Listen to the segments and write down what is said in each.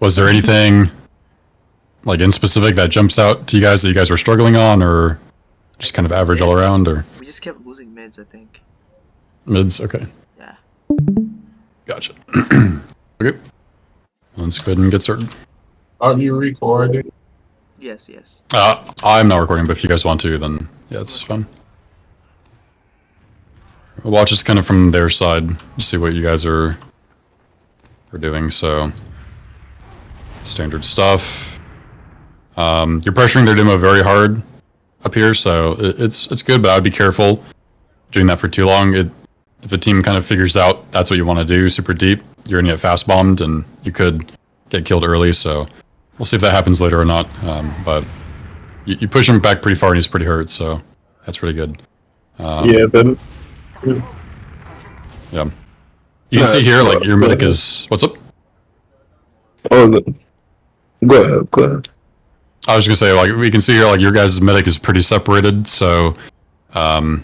Was there anything like in specific that jumps out to you guys that you guys were struggling on, or just kind of average all around, or we just kept losing mids, I think. mids? Okay. Yeah. Gotcha. Okay. Let's go ahead and get started. Are you recording? Yes, yes. I'm not recording, but if you guys want to, then yeah, it's fun. We'll watch this kind of from their side to see what you guys are doing. So, standard stuff. You're pressuring their demo very hard up here, so it's good, but I would be careful doing that for too long. If a team kind of figures out that's what you want to do super deep, you're gonna get fast bombed and you could get killed early. So we'll see if that happens later or not. But you push him back pretty far and he's pretty hurt, so that's pretty good. Yeah, but yeah, you can see here like your medic is what's up. oh, go ahead. I was just gonna say, like, we can see here, like, your guys' medic is pretty separated, so, I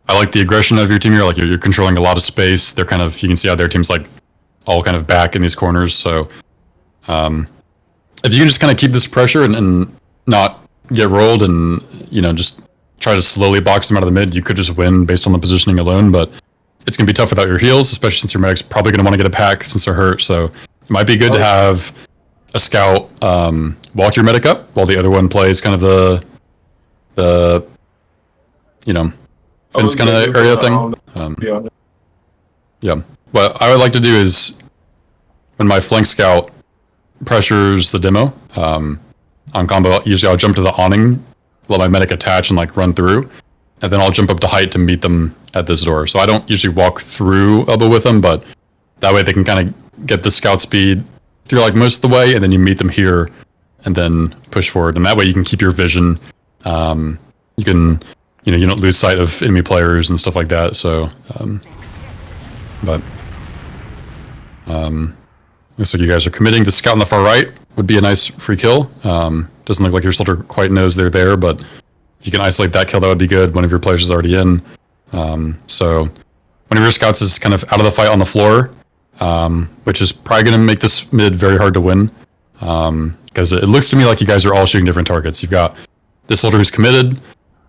like the aggression of your team here, like, you're controlling a lot of space, they're kind of, you can see how their team's, like, all kind of back in these corners, so, if you can just kind of keep this pressure and not get rolled and, you know, just try to slowly box them out of the mid, you could just win based on the positioning alone, but it's gonna be tough without your heals, especially since your medic's probably gonna want to get a pack since they're hurt, so it might be good to have a scout walk your medic up while the other one plays kind of the you know, fence kind of area thing. Yeah. What I would like to do is when my flank scout pressures the demo on combo, usually I'll jump to the awning, let my medic attach and like run through, and then I'll jump up to height to meet them at this door. So I don't usually walk through elbow with them, but that way they can kind of get the scout speed through like most of the way, and then you meet them here and then push forward, and that way you can keep your vision. You can, you know, you don't lose sight of enemy players and stuff like that. So looks like you guys are committing to scout on the far right. Would be a nice free kill. Doesn't look like your soldier quite knows they're there, but if you can isolate that kill, that would be good. One of your players is already in. So one of your scouts is kind of out of the fight on the floor, which is probably going to make this mid very hard to win. Because it looks to me like you guys are all shooting different targets. You've got this soldier who's committed.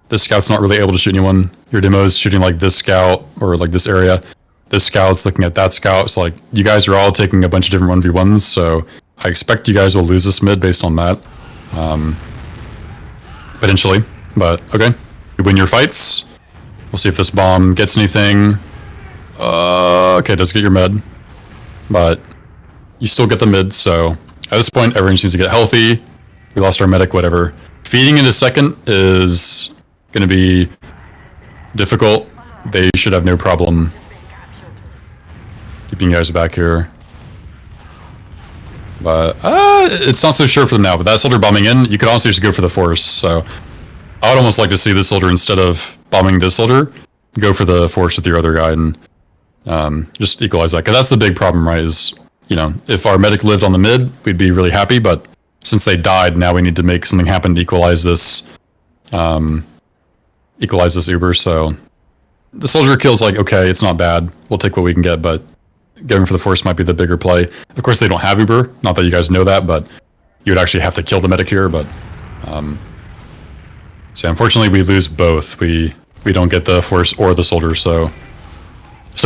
This scout's not really able to shoot anyone. Your demo is shooting like this scout or like this area. This scout's looking at that scout. So like you guys are all taking a bunch of different 1v1s. So I expect you guys will lose this mid based on that. Potentially. But okay. You win your fights. We'll see if this bomb gets anything. Okay, it does get your med. But you still get the mid, so at this point, everyone needs to get healthy. We lost our medic, whatever. Feeding in a second is going to be difficult. They should have no problem keeping you guys back here. But it's not so sure for them now. But that soldier bombing in, you could also just go for the force. So I would almost like to see this soldier, instead of bombing this soldier, go for the force with your other guy and just equalize that. Because that's the big problem, right? Is, you know, if our medic lived on the mid, we'd be really happy, but since they died, now we need to make something happen to equalize this Uber. So the soldier kill's like, okay, it's not bad. We'll take what we can get, but going for the force might be the bigger play. Of course, they don't have Uber. Not that you guys know that, but you would actually have to kill the medic here. But so unfortunately, we lose both. We don't get the force or the soldier. So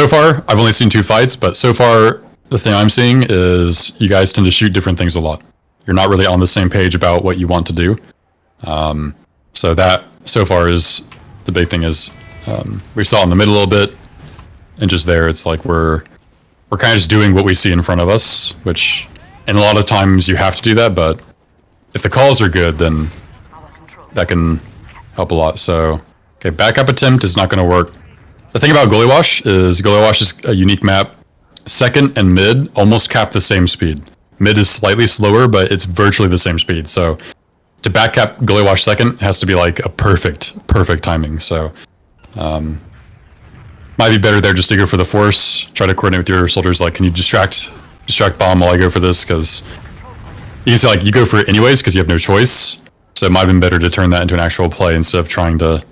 far, I've only seen 2 fights, but so far, the thing I'm seeing is you guys tend to shoot different things a lot. You're not really on the same page about what you want to do. So that, so far, is the big thing. Is we saw in the mid a little bit, and just there, it's like we're kind of just doing what we see in front of us, which, and a lot of times you have to do that, but if the calls are good, then that can help a lot. So, okay, backup attempt is not going to work. The thing about Gullywash is a unique map. Second and mid almost cap the same speed. Mid is slightly slower, but it's virtually the same speed. So to back cap Gullywash second has to be like a perfect timing. So might be better there just to go for the force. Try to coordinate with your soldiers. Like, can you distract bomb while I go for this? Because you can say like you go for it anyways because you have no choice. So it might have been better to turn that into an actual play instead of trying to.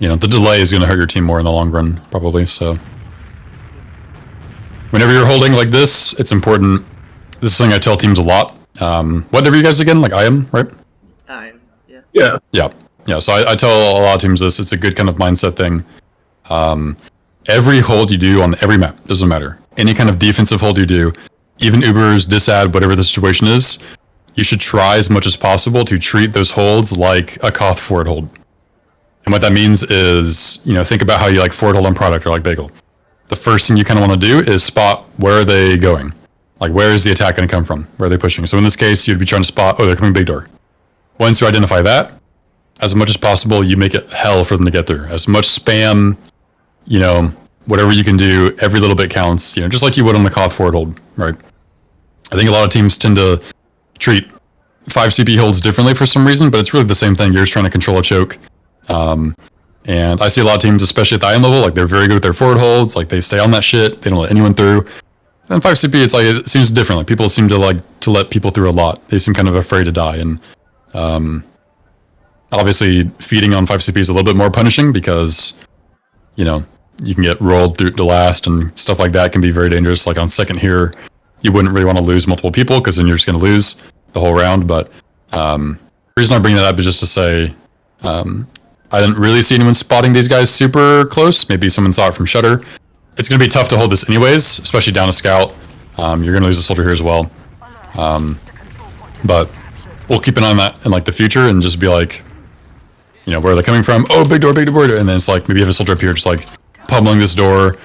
You know, the delay is going to hurt your team more in the long run, probably. So whenever you're holding like this, it's important This is something I tell teams a lot. What are you guys again? Like I am, right? Yeah. Yeah. So I tell a lot of teams this. It's a good kind of mindset thing. Every hold you do on every map, doesn't matter. Any kind of defensive hold you do, even Ubers, disad, whatever the situation is, you should try as much as possible to treat those holds like a Koth forward hold. And what that means is, think about how you like forward hold on product or like bagel. The first thing you kind of want to do is spot where are they going? Like where is the attack going to come from? Where are they pushing? So in this case, you'd be trying to spot, oh, they're coming big door. Once you identify that, as much as possible, you make it hell for them to get through. As much spam, whatever you can do, every little bit counts, just like you would on the Koth forward hold, right? I think a lot of teams tend to treat 5 CP holds differently for some reason, but it's really the same thing. You're just trying to control a choke. And I see a lot of teams, especially at the IM level, like they're very good with their forward holds, like they stay on that shit, they don't let anyone through. And 5 CP, it's like, it seems different. Like people seem to like to let people through a lot. They seem kind of afraid to die. And obviously feeding on 5 CP is a little bit more punishing because, you can get rolled through to last and stuff like that can be very dangerous. Like on second here, you wouldn't really want to lose multiple people because then you're just going to lose the whole round. But the reason I bring that up is just to say, I didn't really see anyone spotting these guys super close. Maybe someone saw it from Shutter. It's going to be tough to hold this anyways, especially down a scout. You're going to lose a soldier here as well. But we'll keep an eye on that in like the future and just be like, where are they coming from? Oh, big door, big door. And then it's like, maybe you have a soldier up here just like pummeling this door.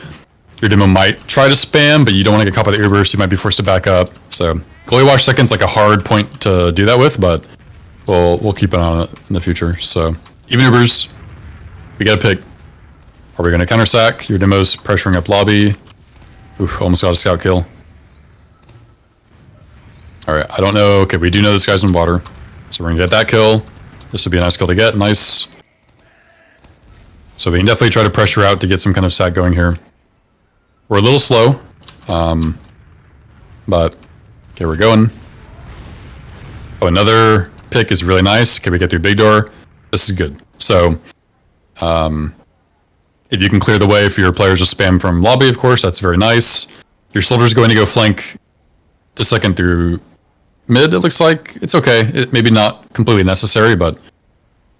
Your demo might try to spam, but you don't want to get caught by the Uber, so you might be forced to back up. So Gullywash second's like a hard point to do that with, but we'll keep an eye on it in the future. So even Ubers, we got to pick. Are we going to counter sack? Your demo's pressuring up lobby. Oof, almost got a scout kill. All right, I don't know. Okay, we do know this guy's in water, so we're going to get that kill. This would be a nice kill to get. Nice. So we can definitely try to pressure out to get some kind of sack going here. We're a little slow, but okay, we're going. Oh, another pick is really nice. Can we get through big door? This is good. So, if you can clear the way for your players to spam from lobby, of course, that's very nice. Your soldier's going to go flank to second through mid, it looks like. It's okay. It maybe not completely necessary, but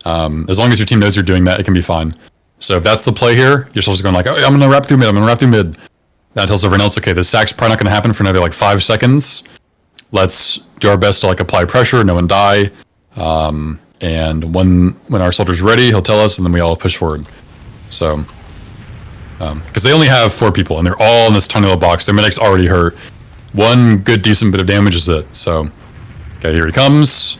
as long as your team knows you're doing that, it can be fine. So if that's the play here, your soldier's going like, oh, I'm going to wrap through mid. That tells everyone else, okay, the sack's probably not going to happen for another like 5 seconds. Let's do our best to like apply pressure, no one die. And when our soldier's ready, he'll tell us, and then we all push forward. So, because they only have 4 people, and they're all in this tiny little box. Their medic's already hurt. One good, decent bit of damage is it. So, okay, here he comes.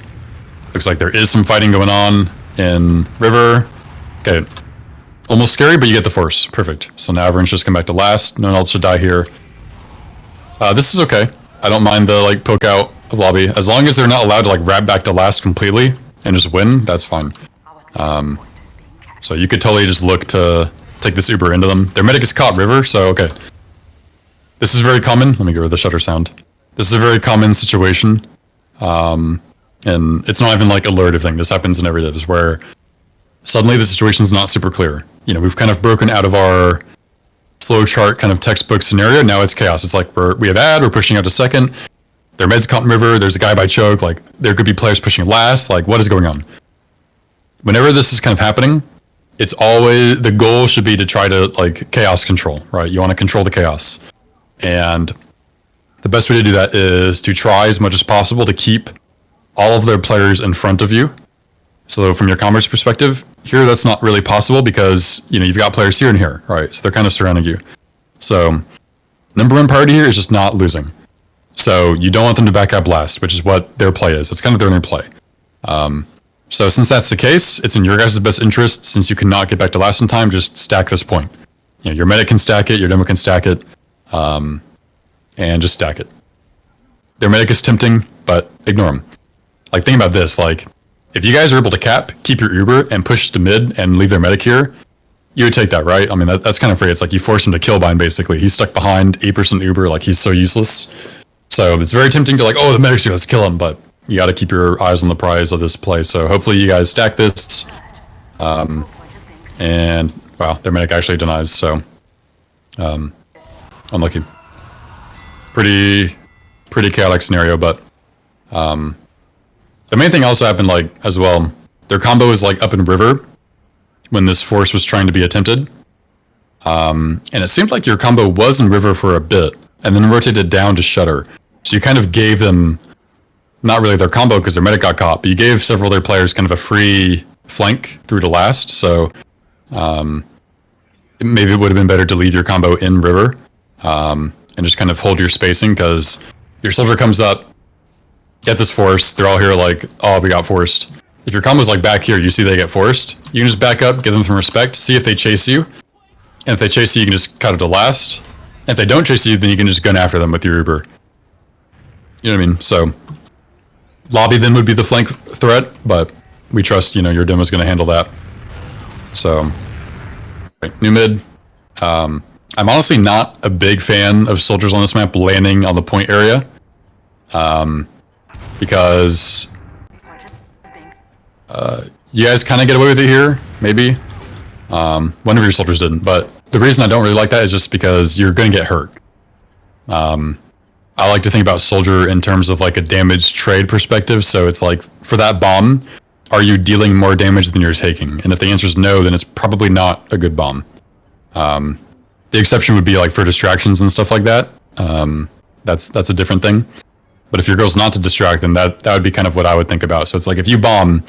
Looks like there is some fighting going on in river. Okay, almost scary, but you get the force. Perfect. So now everyone's just come back to last. No one else should die here. This is okay. I don't mind the like poke out of lobby. As long as they're not allowed to like wrap back to last completely and just win, that's fine. So you could totally just look to take this Uber into them. Their medic is caught river, so okay. This is very common. Let me get rid of the shutter sound. This is a very common situation. And it's not even like alertive thing. This happens in every divs where suddenly the situation's not super clear. We've kind of broken out of our flowchart kind of textbook scenario. Now it's chaos. It's like we have ad, we're pushing out to second. Their med's caught in river, there's a guy by choke, like there could be players pushing last, like what is going on? Whenever this is kind of happening, it's always, the goal should be to try to like chaos control, right? You want to control the chaos. And the best way to do that is to try as much as possible to keep all of their players in front of you. So from your commerce perspective, here that's not really possible because, you've got players here and here, right? So they're kind of surrounding you. So number one priority here is just not losing. So you don't want them to back up last, which is what their play is. It's kind of their only play. So since that's the case, it's in your guys' best interest, since you cannot get back to last in time, just stack this point. Your medic can stack it, your demo can stack it, and just stack it. Their medic is tempting, but ignore them. Like, think about this, like, if you guys are able to cap, keep your Uber, and push to mid, and leave their medic here, you would take that, right? I mean, that's kind of free. It's like you force him to kill bind, basically. He's stuck behind, 8% Uber, like, he's so useless. So it's very tempting to like, oh, the medic's here, let's kill him, but you got to keep your eyes on the prize of this play. So hopefully you guys stack this. And, wow, their medic actually denies, so unlucky. Pretty pretty chaotic scenario, but the main thing also happened like as well. Their combo is like up in river when this force was trying to be attempted. And it seemed like your combo was in river for a bit and then rotated down to shutter. So you kind of gave them, not really their combo because their medic got caught, but you gave several of their players kind of a free flank through to last. So maybe it would have been better to leave your combo in river and just kind of hold your spacing, because your soldier comes up, get this force, they're all here like, oh, we got forced. If your combo's like back here, you see they get forced, you can just back up, give them some respect, see if they chase you. And if they chase you, you can just cut it to last. And if they don't chase you, then you can just gun after them with your Uber. You know what I mean? So, lobby then would be the flank threat, but we trust, you know, your demo's going to handle that. So, right, new mid. I'm honestly not a big fan of soldiers on this map landing on the point area. Because you guys kind of get away with it here, maybe. One of your soldiers didn't, but the reason I don't really like that is just because you're going to get hurt. I like to think about soldier in terms of like a damage trade perspective, so it's like, for that bomb, are you dealing more damage than you're taking? And if the answer is no, then it's probably not a good bomb. The exception would be like for distractions and stuff like that. That's a different thing. But if your goal's not to distract, then that would be kind of what I would think about. So it's like if you bomb,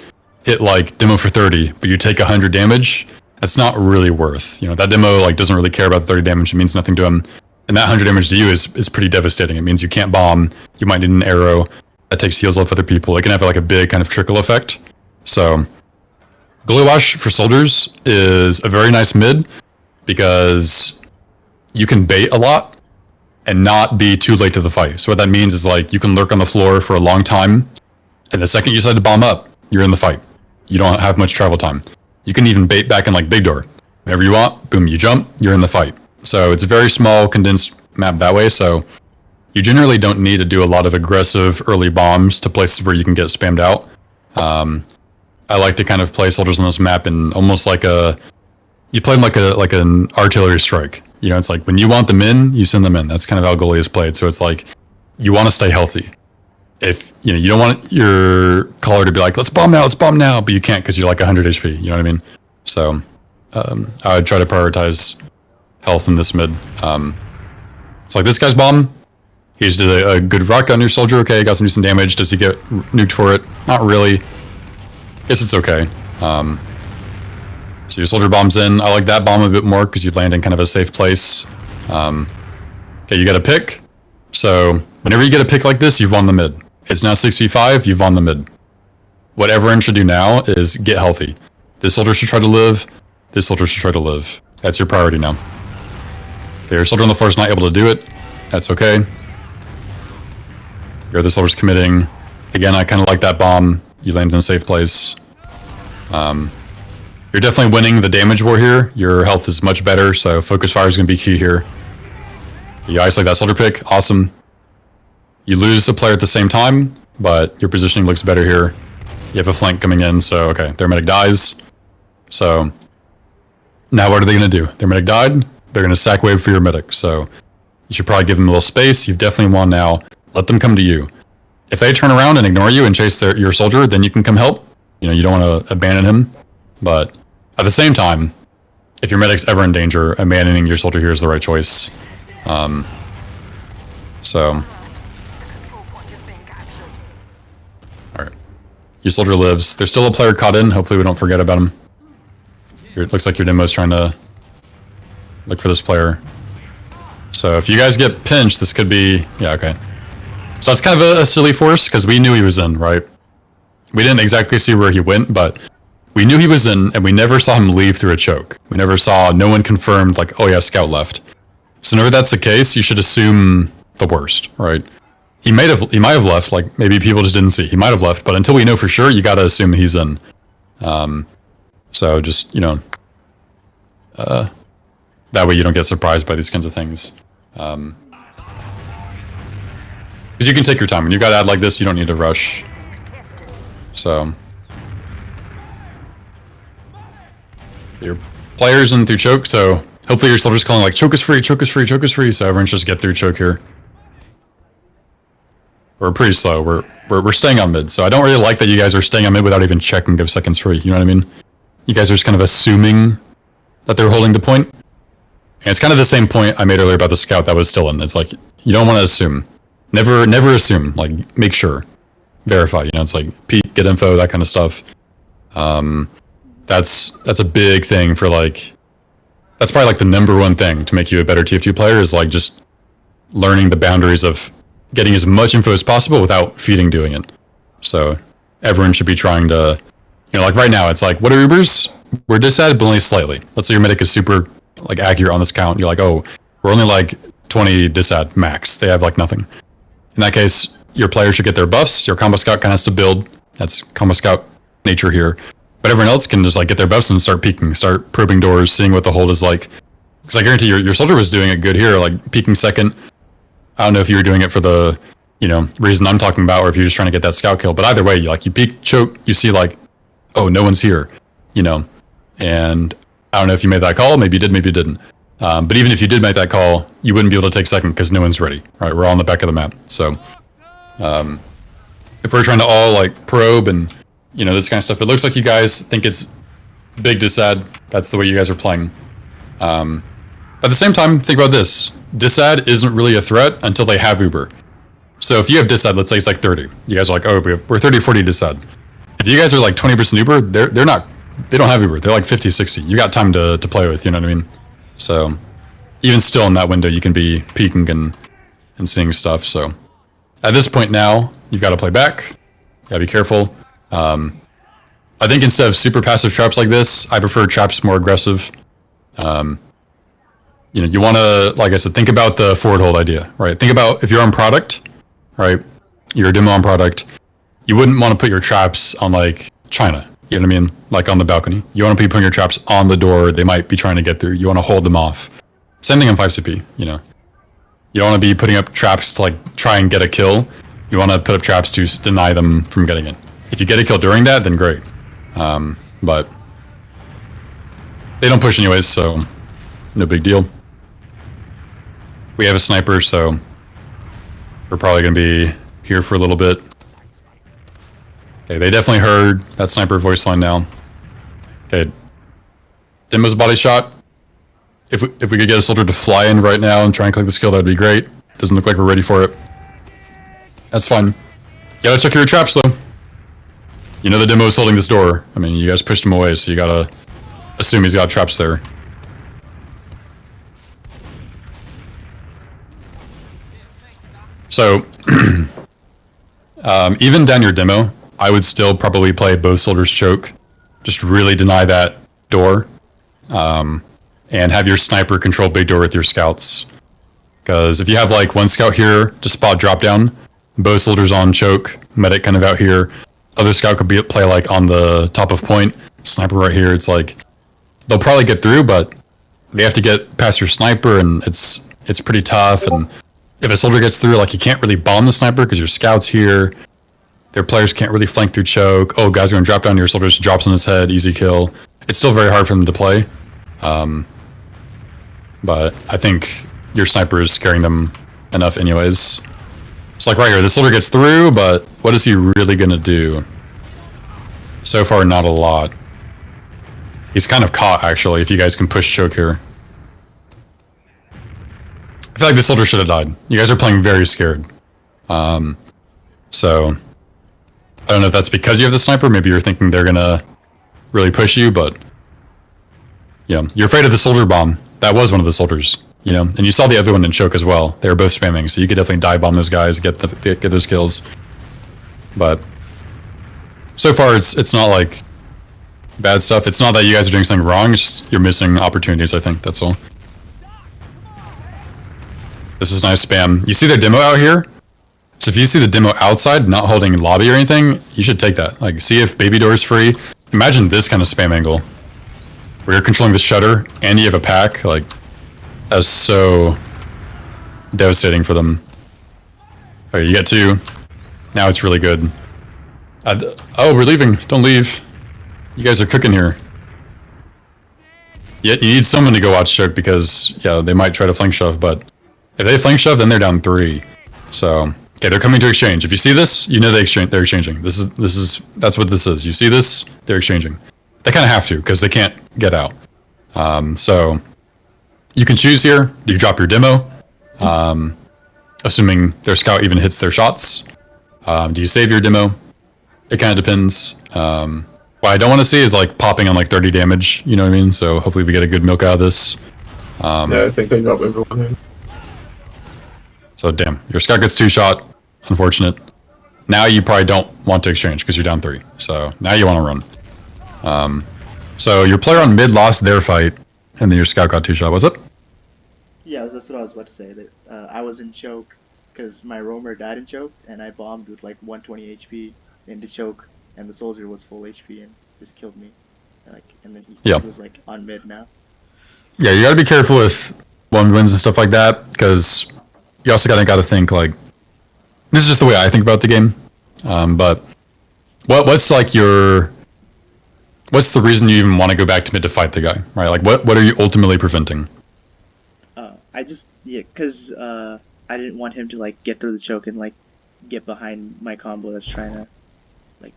hit like demo for 30, but you take 100 damage, that's not really worth. You know, that demo like doesn't really care about the 30 damage. It means nothing to him. And that 100 damage to you is pretty devastating. It means you can't bomb. You might need an arrow that takes heals off other people. It can have like a big kind of trickle effect. So Gullywash for soldiers is a very nice mid because you can bait a lot and not be too late to the fight. So what that means is like you can lurk on the floor for a long time, and the second you decide to bomb up, you're in the fight. You don't have much travel time. You can even bait back in like big door. Whenever you want, boom, you jump, you're in the fight. So it's a very small, condensed map that way, so you generally don't need to do a lot of aggressive early bombs to places where you can get spammed out. I like to kind of play soldiers on this map in almost like you play them like an artillery strike. You know, it's like when you want them in, you send them in. That's kind of how goalie is played. So it's like you want to stay healthy. If you know you don't want your caller to be like, let's bomb now, but you can't because you're like 100 HP. You know what I mean? So I would try to prioritize health in this mid. It's like this guy's bomb. He just did a good rock on your soldier. Okay, got some decent damage. Does he get nuked for it? Not really. Guess it's okay. So your soldier bombs in. I like that bomb a bit more because you land in kind of a safe place. Okay, you got a pick. So whenever you get a pick like this, you've won the mid. It's now 6v5, you've won the mid. What everyone should do now is get healthy. This soldier should try to live. This soldier should try to live. That's your priority now. Okay, your soldier on the floor is not able to do it. That's okay. Your other soldier's committing. Again, I kind of like that bomb. You land in a safe place. You're definitely winning the damage war here. Your health is much better, so focus fire is going to be key here. You isolate that soldier pick. Awesome. You lose a player at the same time, but your positioning looks better here. You have a flank coming in, so okay, their medic dies. So now what are they going to do? Their medic died. They're going to sack wave for your medic, so you should probably give them a little space. You've definitely won now. Let them come to you. If they turn around and ignore you and chase your soldier, then you can come help. You know, you don't want to abandon him, but at the same time, if your medic's ever in danger, abandoning your soldier here is the right choice. So, alright. Your soldier lives. There's still a player caught in. Hopefully we don't forget about him. It looks like your demo's trying to look for this player. So if you guys get pinched, this could be... Yeah, okay. So that's kind of a silly force, because we knew he was in, right? We didn't exactly see where he went, but we knew he was in, and we never saw him leave through a choke. We never saw, no one confirmed, like, oh yeah, scout left. So whenever that's the case, you should assume the worst, right? He might have left, like, maybe people just didn't see. He might have left, but until we know for sure, you gotta assume he's in. So just, you know, that way you don't get surprised by these kinds of things. Because you can take your time. When you got to add like this, you don't need to rush. So your players in through choke, so hopefully your soldier's calling like choke is free, choke is free, choke is free, so everyone should just get through choke here. we're pretty slow. We're staying on mid, so I don't really like that you guys are staying on mid without even checking if seconds free. You know what I mean? You guys are just kind of assuming that they're holding the point. And it's kind of the same point I made earlier about the scout that was still in. It's like, you don't want to assume. Never assume. Like, make sure. Verify, you know, it's like peek, get info, that kind of stuff. That's a big thing for like, that's probably like the number one thing to make you a better TF2 player is like just learning the boundaries of getting as much info as possible without feeding doing it. So everyone should be trying to, you know, like right now, it's like, what are Ubers? We're disad, but only slightly. Let's say your medic is super like accurate on this count. You're like, oh, we're only like 20 disad max. They have like nothing. In that case, your player should get their buffs. Your combo scout kind of has to build. That's combo scout nature here. But everyone else can just like get their buffs and start peeking, start probing doors, seeing what the hold is like. Because I guarantee your soldier was doing it good here, like peeking second. I don't know if you were doing it for the, you know, reason I'm talking about, or if you're just trying to get that scout kill. But either way, you peek, choke, you see like, oh, no one's here, you know. And I don't know if you made that call. Maybe you did, maybe you didn't. But even if you did make that call, you wouldn't be able to take second because no one's ready. Right? We're all on the back of the map. So if we're trying to all like probe and, you know, this kind of stuff, it looks like you guys think it's big disad. That's the way you guys are playing. At the same time, think about this. Disad isn't really a threat until they have Uber. So if you have disad, let's say it's like 30. You guys are like, oh, we're 30, 40 disad. If you guys are like 20% Uber, they don't have Uber. They're like 50, 60. You got time to play with, you know what I mean? So even still in that window, you can be peeking and seeing stuff. So at this point now, you've got to play back. Gotta be careful. I think instead of super passive traps like this, I prefer traps more aggressive. You know, you want to, like I said, think about the forward hold idea, right? Think about if you're on product, right? You're a demo on product. You wouldn't want to put your traps on like China. You know what I mean? Like on the balcony. You want to be putting your traps on the door they might be trying to get through. You want to hold them off. Same thing on 5CP, you know. You don't want to be putting up traps to like try and get a kill. You want to put up traps to deny them from getting it. If you get a kill during that, then great. But they don't push anyways, so no big deal. We have a sniper, so we're probably going to be here for a little bit. Okay, they definitely heard that sniper voice line now. Okay, Demo's body shot. If we could get a soldier to fly in right now and try and click the skill, that'd be great. Doesn't look like we're ready for it. That's fine. You gotta check your traps though. You know the Demo's holding this door. I mean, you guys pushed him away, so you gotta assume he's got traps there. So, even down your demo, I would still probably play both soldiers choke. Just really deny that door. And have your sniper control big door with your scouts. Because if you have like one scout here to spot drop down, both soldiers on choke, medic kind of out here, other scout could play like on the top of point, sniper right here. It's like they'll probably get through, but they have to get past your sniper, and it's pretty tough. And if a soldier gets through, like you can't really bomb the sniper because your scout's here. Their players can't really flank through choke. Oh, guys are gonna drop down. Your soldier just drops on his head, easy kill. It's still very hard for them to play. But I think your sniper is scaring them enough anyways. It's like right here, the soldier gets through, but what is he really gonna do? So far, not a lot. He's kind of caught, actually, if you guys can push choke here. I feel like the soldier should have died. You guys are playing very scared. So, I don't know if that's because you have the sniper. Maybe you're thinking they're gonna really push you, but yeah, you're afraid of the soldier bomb. That was one of the soldiers, you know, and you saw the other one in choke as well. They were both spamming, so you could definitely dive bomb those guys, get those kills. But so far, it's not like bad stuff. It's not that you guys are doing something wrong. It's just you're missing opportunities. I think that's all. This is nice spam. You see their demo out here? So if you see the demo outside, not holding lobby or anything, you should take that. Like, see if baby door is free. Imagine this kind of spam angle, where you're controlling the shutter and you have a pack. Like, that's so devastating for them. Okay, you get two. Now it's really good. Oh, we're leaving. Don't leave. You guys are cooking here. Yeah, you need someone to go watch choke because, yeah, they might try to flank shove, but if they flank shove, then they're down 3. So Okay, they're coming to exchange. If you see this, you know they're exchanging. That's what this is. You see this, they're exchanging. They kind of have to because they can't get out. So you can choose here. Do you drop your demo? Assuming their scout even hits their shots. Do you save your demo? It kind of depends. What I don't want to see is like popping on like 30 damage. You know what I mean? So hopefully we get a good milk out of this. Yeah, I think they drop everyone in. So damn, your scout gets 2 shot. Unfortunate. Now you probably don't want to exchange because you're down 3. So now you want to run. So your player on mid lost their fight, and then your scout got 2 shot. Was it? Yeah, that's what I was about to say. That I was in choke because my roamer died in choke, and I bombed with like 120 HP into choke, and the soldier was full HP and just killed me. And then he was like on mid now. Yeah, you gotta be careful with 1v1s and stuff like that because you also gotta think like this is just the way I think about the game. But what's like what's the reason you even want to go back to mid to fight the guy, right? Like what are you ultimately preventing? Because I didn't want him to like get through the choke and like get behind my combo that's trying to like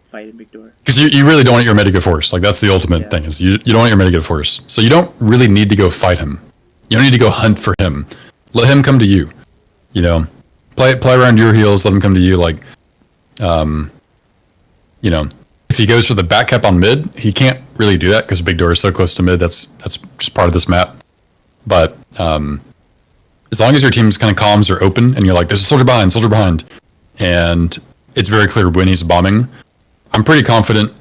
fight in big door. Because you really don't want your mid to get forced. Like that's the ultimate thing is you don't want your mid to get forced. So you don't really need to go fight him. You don't need to go hunt for him. Let him come to you. You know, play around your heels. Let him come to you. Like, you know, if he goes for the back cap on mid, he can't really do that because big door is so close to mid. That's just part of this map. But as long as your team's kind of comms are open and you're like, there's a soldier behind, and it's very clear when he's bombing, I'm pretty confident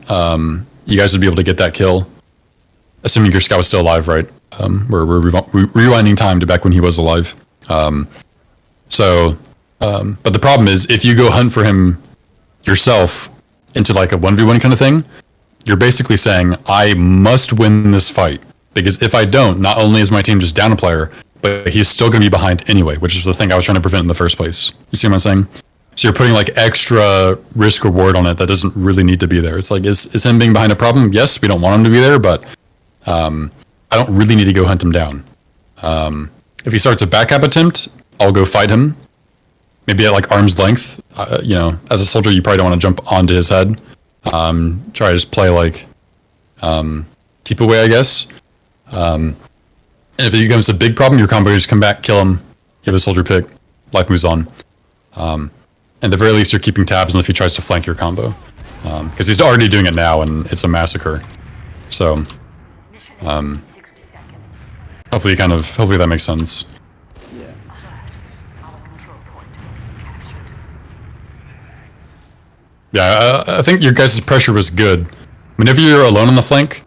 you guys would be able to get that kill, assuming your scout was still alive, right? We're rewinding time to back when he was alive. But the problem is if you go hunt for him yourself into like a 1v1 kind of thing, you're basically saying, I must win this fight. Because if I don't, not only is my team just down a player, but he's still going to be behind anyway, which is the thing I was trying to prevent in the first place. You see what I'm saying? So you're putting like extra risk reward on it that doesn't really need to be there. It's like, is him being behind a problem? Yes, we don't want him to be there, but I don't really need to go hunt him down. If he starts a back cap attempt, I'll go fight him. Maybe at like arm's length. You know, as a soldier, you probably don't want to jump onto his head. Try to just play like keep away, I guess. And if it becomes a big problem, your combo just come back, kill him, give a soldier pick, life moves on. At the very least, you're keeping tabs on if he tries to flank your combo, because he's already doing it now, and it's a massacre. So, hopefully that makes sense. Yeah. Yeah, I think your guys' pressure was good. Whenever you're alone on the flank,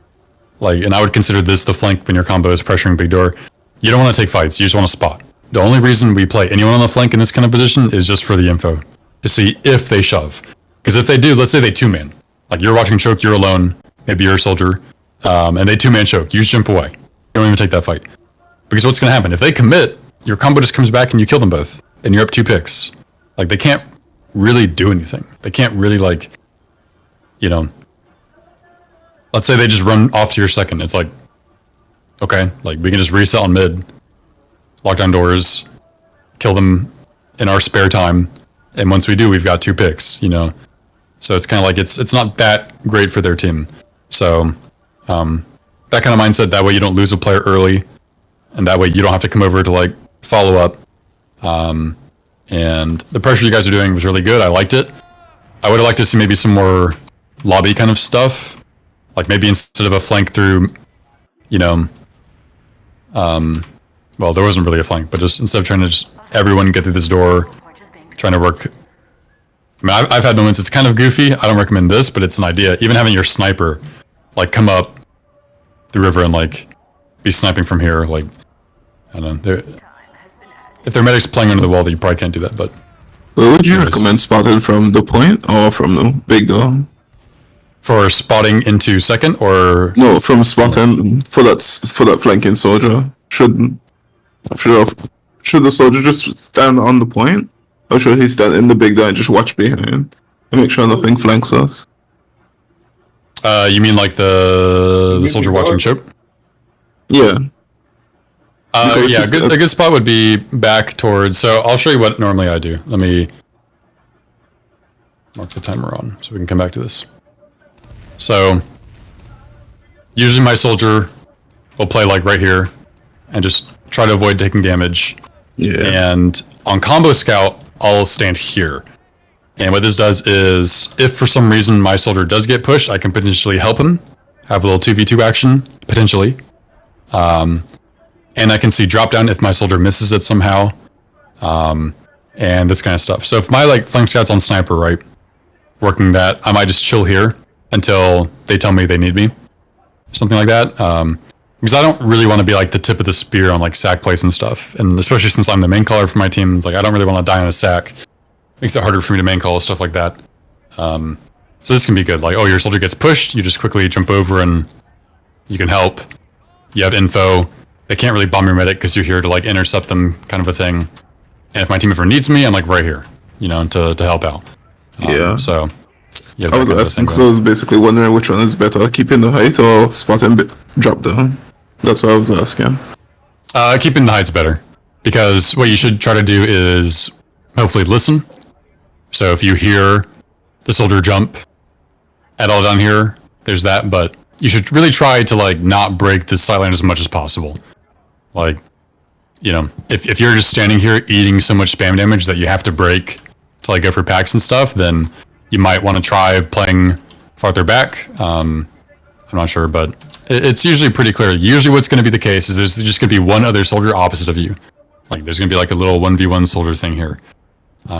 like, and I would consider this the flank when your combo is pressuring big door, you don't want to take fights, you just want to spot. The only reason we play anyone on the flank in this kind of position is just for the info, to see if they shove. Because if they do, let's say they 2-man. Like, you're watching choke, you're alone, maybe you're a soldier, and they 2-man choke, you just jump away. You don't even take that fight. Because what's going to happen? If they commit, your combo just comes back and you kill them both, and you're up 2 picks. Like, they can't really do anything. They can't really, like, you know, let's say they just run off to your second. It's like, okay, like we can just reset on mid, lock down doors, kill them in our spare time, and once we do, we've got 2 picks, you know? So it's kind of like, it's not that great for their team. So that kind of mindset, that way you don't lose a player early, and that way you don't have to come over to like follow up. And the pressure you guys are doing was really good. I liked it. I would have liked to see maybe some more lobby kind of stuff. Like maybe instead of a flank through, you know, well, there wasn't really a flank, but just instead of trying to just everyone get through this door, trying to work. I mean, I've had moments, it's kind of goofy. I don't recommend this, but it's an idea. Even having your sniper, like, come up the river and, like, be sniping from here, like, I don't know. If their medic's playing under the wall, you probably can't do that, but... Well, would you recommend spotting from the point or from the big door? For spotting into second, or no, from spotting for that flanking soldier. Should the soldier just stand on the point, or should he stand in the big door and just watch behind and make sure nothing flanks us? You mean like the soldier watching choke? Yeah. Because Yeah, it's- a good spot would be back towards. So I'll show you what normally I do. Let me mark the timer on so we can come back to this. So usually my soldier will play like right here and just try to avoid taking damage. Yeah. And on combo scout, I'll stand here. And what this does is, if for some reason my soldier does get pushed, I can potentially help him, have a little 2v2 action, potentially. And I can see drop down if my soldier misses it somehow. And this kind of stuff. So if my like flank scout's on sniper, right, working that, I might just chill here until they tell me they need me. Something like that. Because I don't really want to be like the tip of the spear on like sack plays and stuff. And especially since I'm the main caller for my team, like I don't really want to die on a sack. Makes it harder for me to main call, stuff like that. So this can be good. Like, oh, your soldier gets pushed, you just quickly jump over and you can help. You have info. They can't really bomb your medic because you're here to like intercept them, kind of a thing. And if my team ever needs me, I'm like right here, you know, to help out. Yeah. So yeah, I was asking because I was basically wondering which one is better, keeping the height or spotting drop down. That's what I was asking. Keeping the height's better because what you should try to do is hopefully listen. So if you hear the soldier jump at all down here, there's that. But you should really try to like not break this sightline as much as possible. Like, you know, if you're just standing here eating so much spam damage that you have to break to like go for packs and stuff, then you might want to try playing farther back. I'm not sure, but it's usually pretty clear. Usually what's going to be the case is there's just going to be one other soldier opposite of you. Like there's going to be like a little 1v1 soldier thing here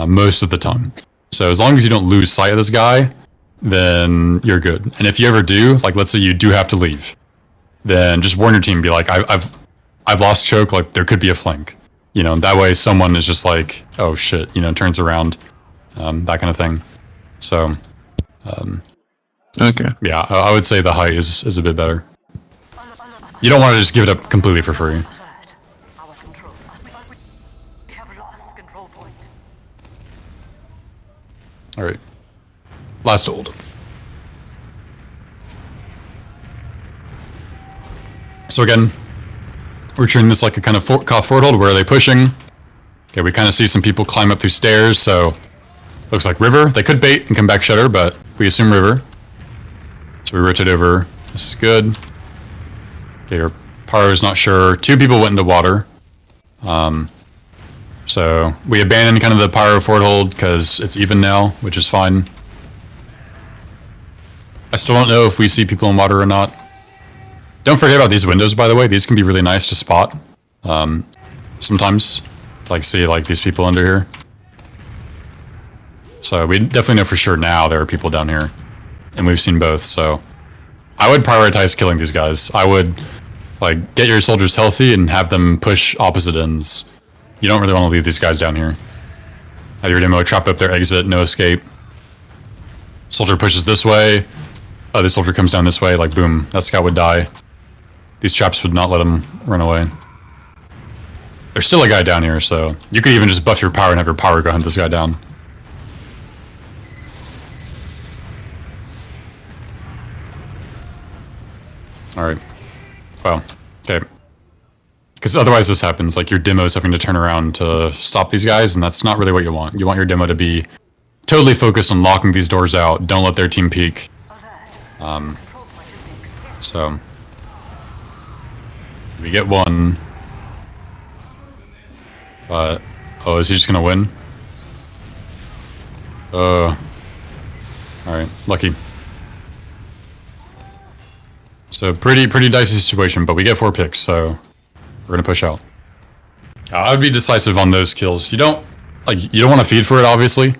most of the time. So as long as you don't lose sight of this guy, then you're good. And if you ever do, like let's say you do have to leave, then just warn your team, be like, I've lost choke, like there could be a flank. You know, that way someone is just like, oh shit, you know, turns around, that kind of thing. So, Okay. yeah, I would say the height is a bit better. You don't want to just give it up completely for free. Our control. We have lost control point. All right, last hold. So again, we're treating this like a kind of forward hold. Where are they pushing? Okay, we kind of see some people climb up through stairs, so looks like river. They could bait and come back shutter, but we assume river. So we rotate over. This is good. Okay, your power is not sure. 2 people went into water. So we abandoned kind of the pyro forward hold because it's even now, which is fine. I still don't know if we see people in water or not. Don't forget about these windows, by the way. These can be really nice to spot. Sometimes, like see like these people under here. So we definitely know for sure now there are people down here, and we've seen both. So I would prioritize killing these guys. I would like get your soldiers healthy and have them push opposite ends. You don't really want to leave these guys down here. Have your demo trap up their exit, no escape. Soldier pushes this way. Other soldier comes down this way. Like boom, that scout would die. These traps would not let him run away. There's still a guy down here, so you could even just buff your power and have your power go hunt this guy down. Alright. Well, okay. Because otherwise this happens, like your demo is having to turn around to stop these guys, and that's not really what you want. You want your demo to be totally focused on locking these doors out. Don't let their team peek. So we get one. But oh, is he just gonna win? Alright, lucky. So pretty dicey situation, but we get 4 picks, so we're gonna push out. I would be decisive on those kills. You don't want to feed for it, obviously.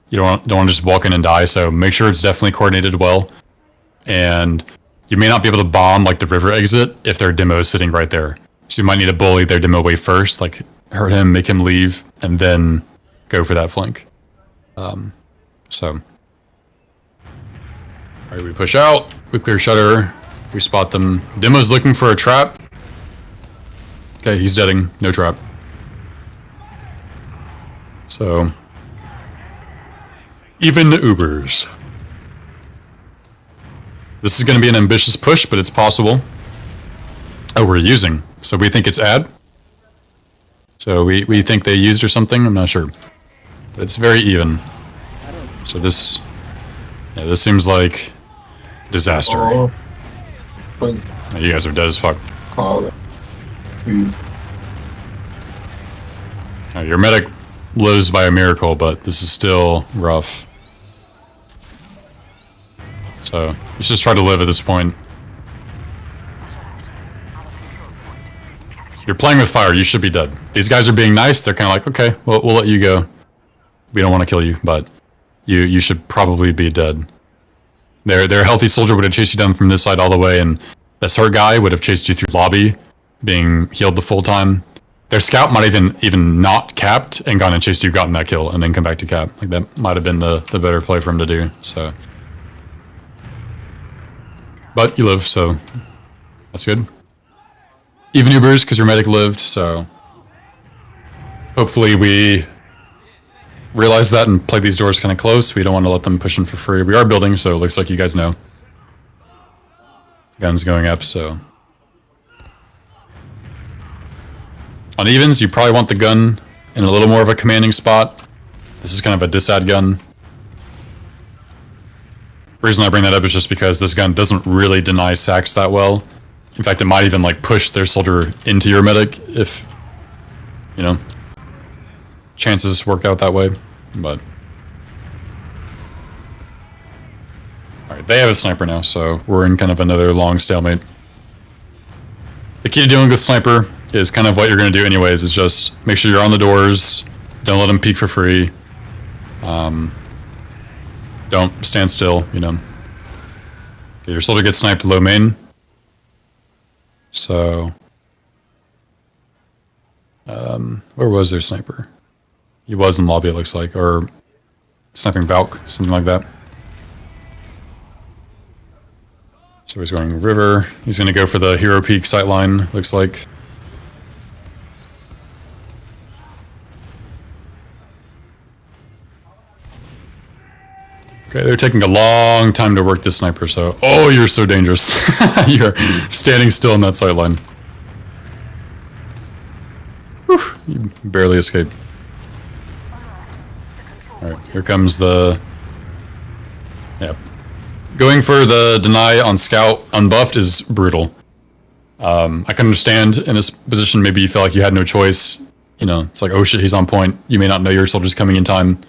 You don't want to just walk in and die. So make sure it's definitely coordinated well. And you may not be able to bomb like the river exit if their demo is sitting right there. So you might need to bully their demo away first, like hurt him, make him leave, and then go for that flank. So, all right, we push out, we clear shutter, we spot them. Demo's looking for a trap. Okay, he's deading, no trap. So, even the Ubers. This is going to be an ambitious push, but it's possible. Oh, we're using. So we think it's add. So we think they used or something. I'm not sure, but it's very even. I don't. So this seems like disaster. Oh. But You guys are dead as fuck. call it. Please. Your medic lives by a miracle, but this is still rough. So let's just try to live at this point. You're playing with fire. You should be dead. These guys are being nice. They're kind of like, okay, we'll let you go. We don't want to kill you, but you should probably be dead. Their healthy soldier would have chased you down from this side all the way, and this hurt guy would have chased you through lobby, being healed the full time. Their scout might even not capped and gone and chased you, gotten that kill, and then come back to cap. Like that might have been the better play for him to do. So, but you live, so that's good. Even Ubers because your medic lived. So hopefully we realize that and play these doors kind of close. We don't want to let them push in for free. We are building, so it looks like you guys know. Guns going up, so. On evens, you probably want the gun in a little more of a commanding spot. This is kind of a disad gun. The reason I bring that up is just because this gun doesn't really deny sacks that well. In fact, it might even like push their soldier into your medic if, you know, chances work out that way, but. Alright, they have a sniper now, so we're in kind of another long stalemate. The key to dealing with sniper is kind of what you're going to do anyways, is just make sure you're on the doors, don't let them peek for free, don't stand still, you know. Okay, your soldier gets sniped low main. So, where was their sniper? He was in lobby, it looks like, or sniping Valk, something like that. So he's going river. He's going to go for the hero peak sightline, looks like. Okay, they're taking a long time to work this sniper, so... Oh, you're so dangerous. You're standing still in that sightline. Whew, you barely escaped. Alright, here comes the... Yep. Going for the deny on scout unbuffed is brutal. I can understand in this position, maybe you felt like you had no choice. You know, it's like, oh shit, he's on point. You may not know your soldier's coming in time.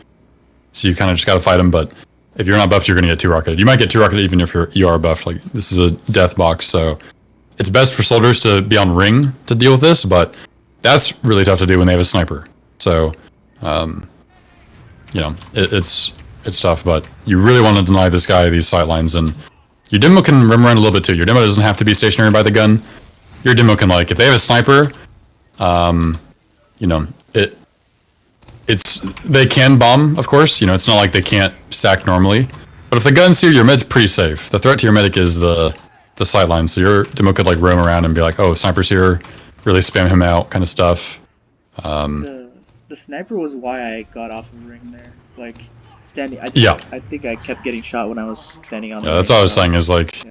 So you kind of just gotta fight him, but... If you're not buffed, you're going to get 2-rocketed. You might get 2-rocketed even if you are buffed. Like, this is a death box, so it's best for soldiers to be on ring to deal with this, but that's really tough to do when they have a sniper. So, you know, it's tough, but you really want to deny this guy these sightlines, and your demo can roam around a little bit too. Your demo doesn't have to be stationary by the gun. Your demo can, like, if they have a sniper, you know, they can bomb, of course. You know, it's not like they can't sack normally. But if the gun's here, your med's pretty safe. The threat to your medic is the sideline. So your demo could like roam around and be like, oh, sniper's here, really spam him out, kind of stuff. The sniper was why I got off of ring there. Like standing. I think I kept getting shot when I was standing on. Yeah, that's what I was saying. Is like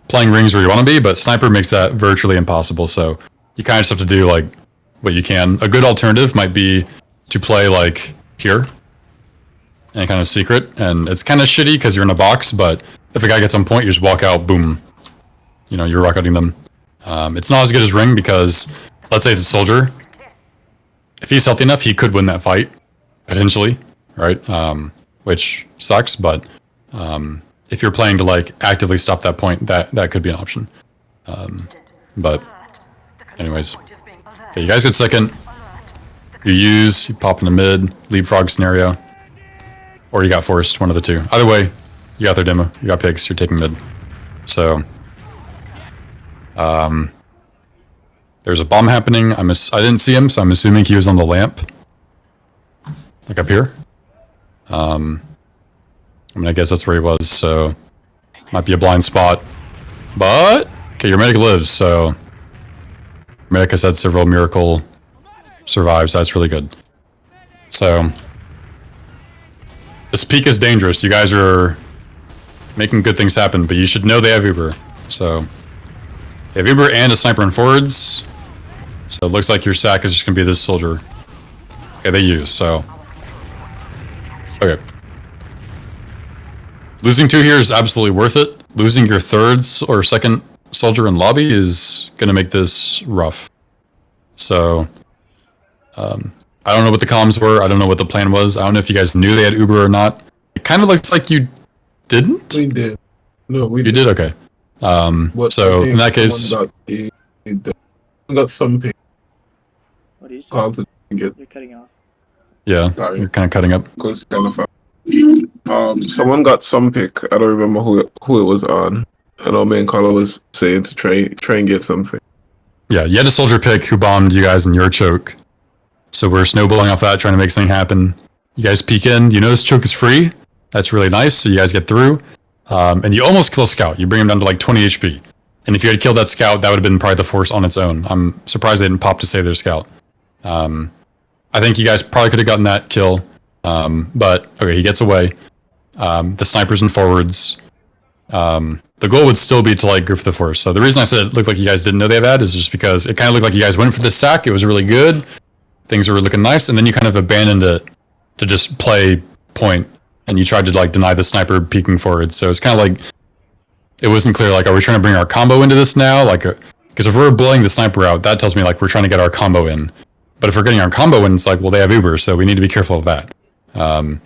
playing rings where you want to be, but sniper makes that virtually impossible. So you kind of just have to do like what you can. A good alternative might be to play like here and kind of secret, and it's kind of shitty because you're in a box, but if a guy gets on point, you just walk out, boom, you know, you're rocketing them. It's not as good as ring because let's say it's a soldier, if he's healthy enough, he could win that fight potentially, right? Which sucks, but if you're playing to like actively stop that point, that could be an option. But anyways, okay, you guys get second. You pop into mid, leapfrog scenario, or you got forced, one of the two. Either way, you got their demo, you got picks, you're taking mid. So, there's a bomb happening. I didn't see him, so I'm assuming he was on the lamp, like up here. I mean, I guess that's where he was, so might be a blind spot. But, okay, your medic lives, so medic has had several miracle survives. That's really good. So this peak is dangerous. You guys are making good things happen, but you should know they have Uber. So they have Uber and a sniper in forwards. So it looks like your sack is just gonna be this soldier. Okay, they use, so. Okay. Losing 2 here is absolutely worth it. Losing your third or second soldier in lobby is going to make this rough. So, I don't know what the comms were. I don't know what the plan was. I don't know if you guys knew they had Uber or not. It kind of looks like you didn't. We did. No, we You did? Okay. So, in that case... got some pick. What do you say? Called to get. You're cutting off. Yeah, Sorry. you're kind of cutting up. Goes kind of fast. Someone got some pick. I don't remember who it was on. I know me and Carlo was saying to try and get something. Yeah, you had a soldier pick who bombed you guys in your choke. So we're snowballing off that, trying to make something happen. You guys peek in. You notice choke is free. That's really nice. So you guys get through. And you almost kill a scout. You bring him down to like 20 HP. And if you had killed that scout, that would have been probably the force on its own. I'm surprised they didn't pop to save their scout. I think you guys probably could have gotten that kill. But, okay, he gets away. The snipers and forwards. The goal would still be to like go for the force. So the reason I said it looked like you guys didn't know they have ad is just because it kind of looked like you guys went for the sack. It was really good. Things were looking nice. And then you kind of abandoned it to just play point. And you tried to like deny the sniper peeking forward. So it's kind of like, it wasn't clear, like, are we trying to bring our combo into this now? Like, because if we're blowing the sniper out, that tells me like we're trying to get our combo in. But if we're getting our combo in, it's like, well, they have Uber, so we need to be careful of that.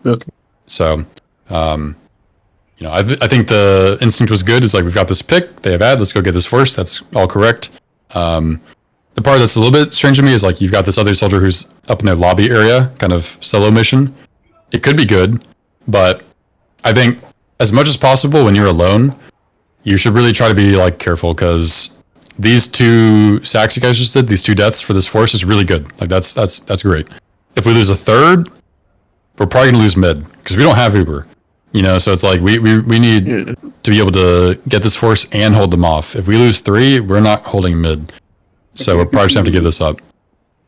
Okay. So, you know, I think the instinct was good. It's like, we've got this pick, they have ad, let's go get this force. That's all correct. The part that's a little bit strange to me is like, you've got this other soldier who's up in their lobby area, kind of solo mission. It could be good, but I think as much as possible when you're alone, you should really try to be like careful, because these 2 sacks you guys just did, these 2 deaths for this force is really good. Like that's great. If we lose a third, we're probably gonna lose mid because we don't have Uber. You know, so it's like we need to be able to get this force and hold them off. If we lose 3, we're not holding mid. So we're probably just gonna have to give this up.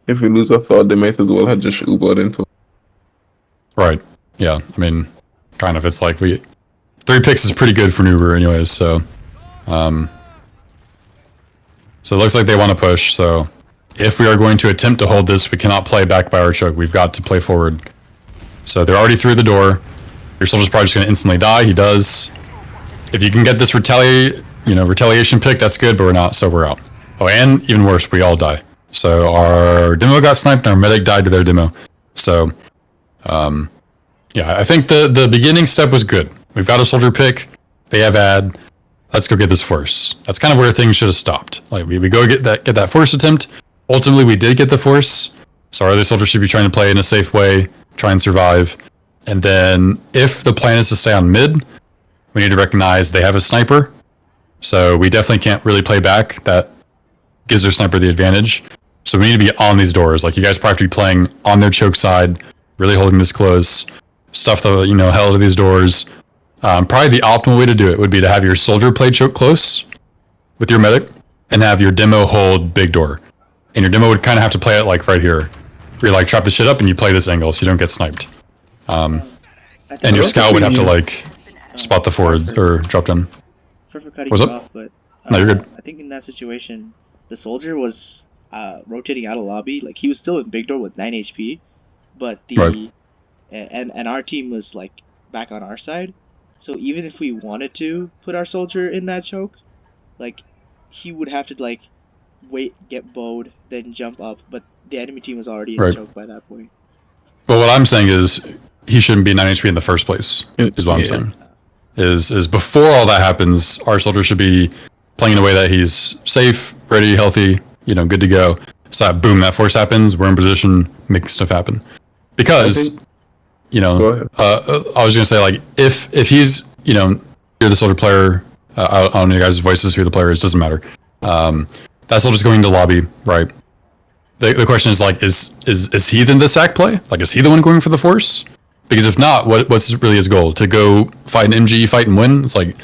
If we lose a third, they might as well have just Ubered into. Right. Yeah. I mean, kind of. It's like 3 picks is pretty good for an Uber anyways, so so it looks like they want to push. So if we are going to attempt to hold this, we cannot play back by our choke. We've got to play forward. So they're already through the door. Your soldier's probably just going to instantly die. He does. If you can get this retaliation pick, that's good, but we're not, so we're out. Oh, and even worse, we all die. So our demo got sniped and our medic died to their demo. So, yeah, I think the beginning step was good. We've got a soldier pick. They have ad. Let's go get this force. That's kind of where things should have stopped. Like we go get that force attempt. Ultimately, we did get the force. So our other soldiers should be trying to play in a safe way, try and survive. And then if the plan is to stay on mid, we need to recognize they have a sniper. So we definitely can't really play back. That gives their sniper the advantage. So we need to be on these doors. Like you guys probably have to be playing on their choke side, really holding this close, stuff the hell to these doors. Probably the optimal way to do it would be to have your soldier play choke close with your medic and have your demo hold big door. And your demo would kind of have to play it like right here. Where you like trap the shit up and you play this angle so you don't get sniped. And your scout would have to like spot the forward or drop down. Sorry for cutting What's you up? off, but No, you're good. I think in that situation, the soldier was rotating out of lobby. Like he was still in big door with 9 HP, but Right. and our team was like back on our side. So even if we wanted to put our soldier in that choke, like he would have to like wait, get bowed, then jump up. But the enemy team was already in Right. choke by that point. Well, what I'm saying is he shouldn't be 9 HP in the first place, is what I'm saying. Is before all that happens, our soldier should be playing in a way that he's safe, ready, healthy, good to go. So that boom, that force happens, we're in position, making stuff happen. Because, Go ahead. I was going to say, like, if he's, you're the soldier player, I don't know your guys' voices, who the player is, doesn't matter. That soldier's going to lobby, right? The question is, like, is he then the sack play? Like, is he the one going for the force? Because if not, what's really his goal? To go fight an MG fight and win? It's like,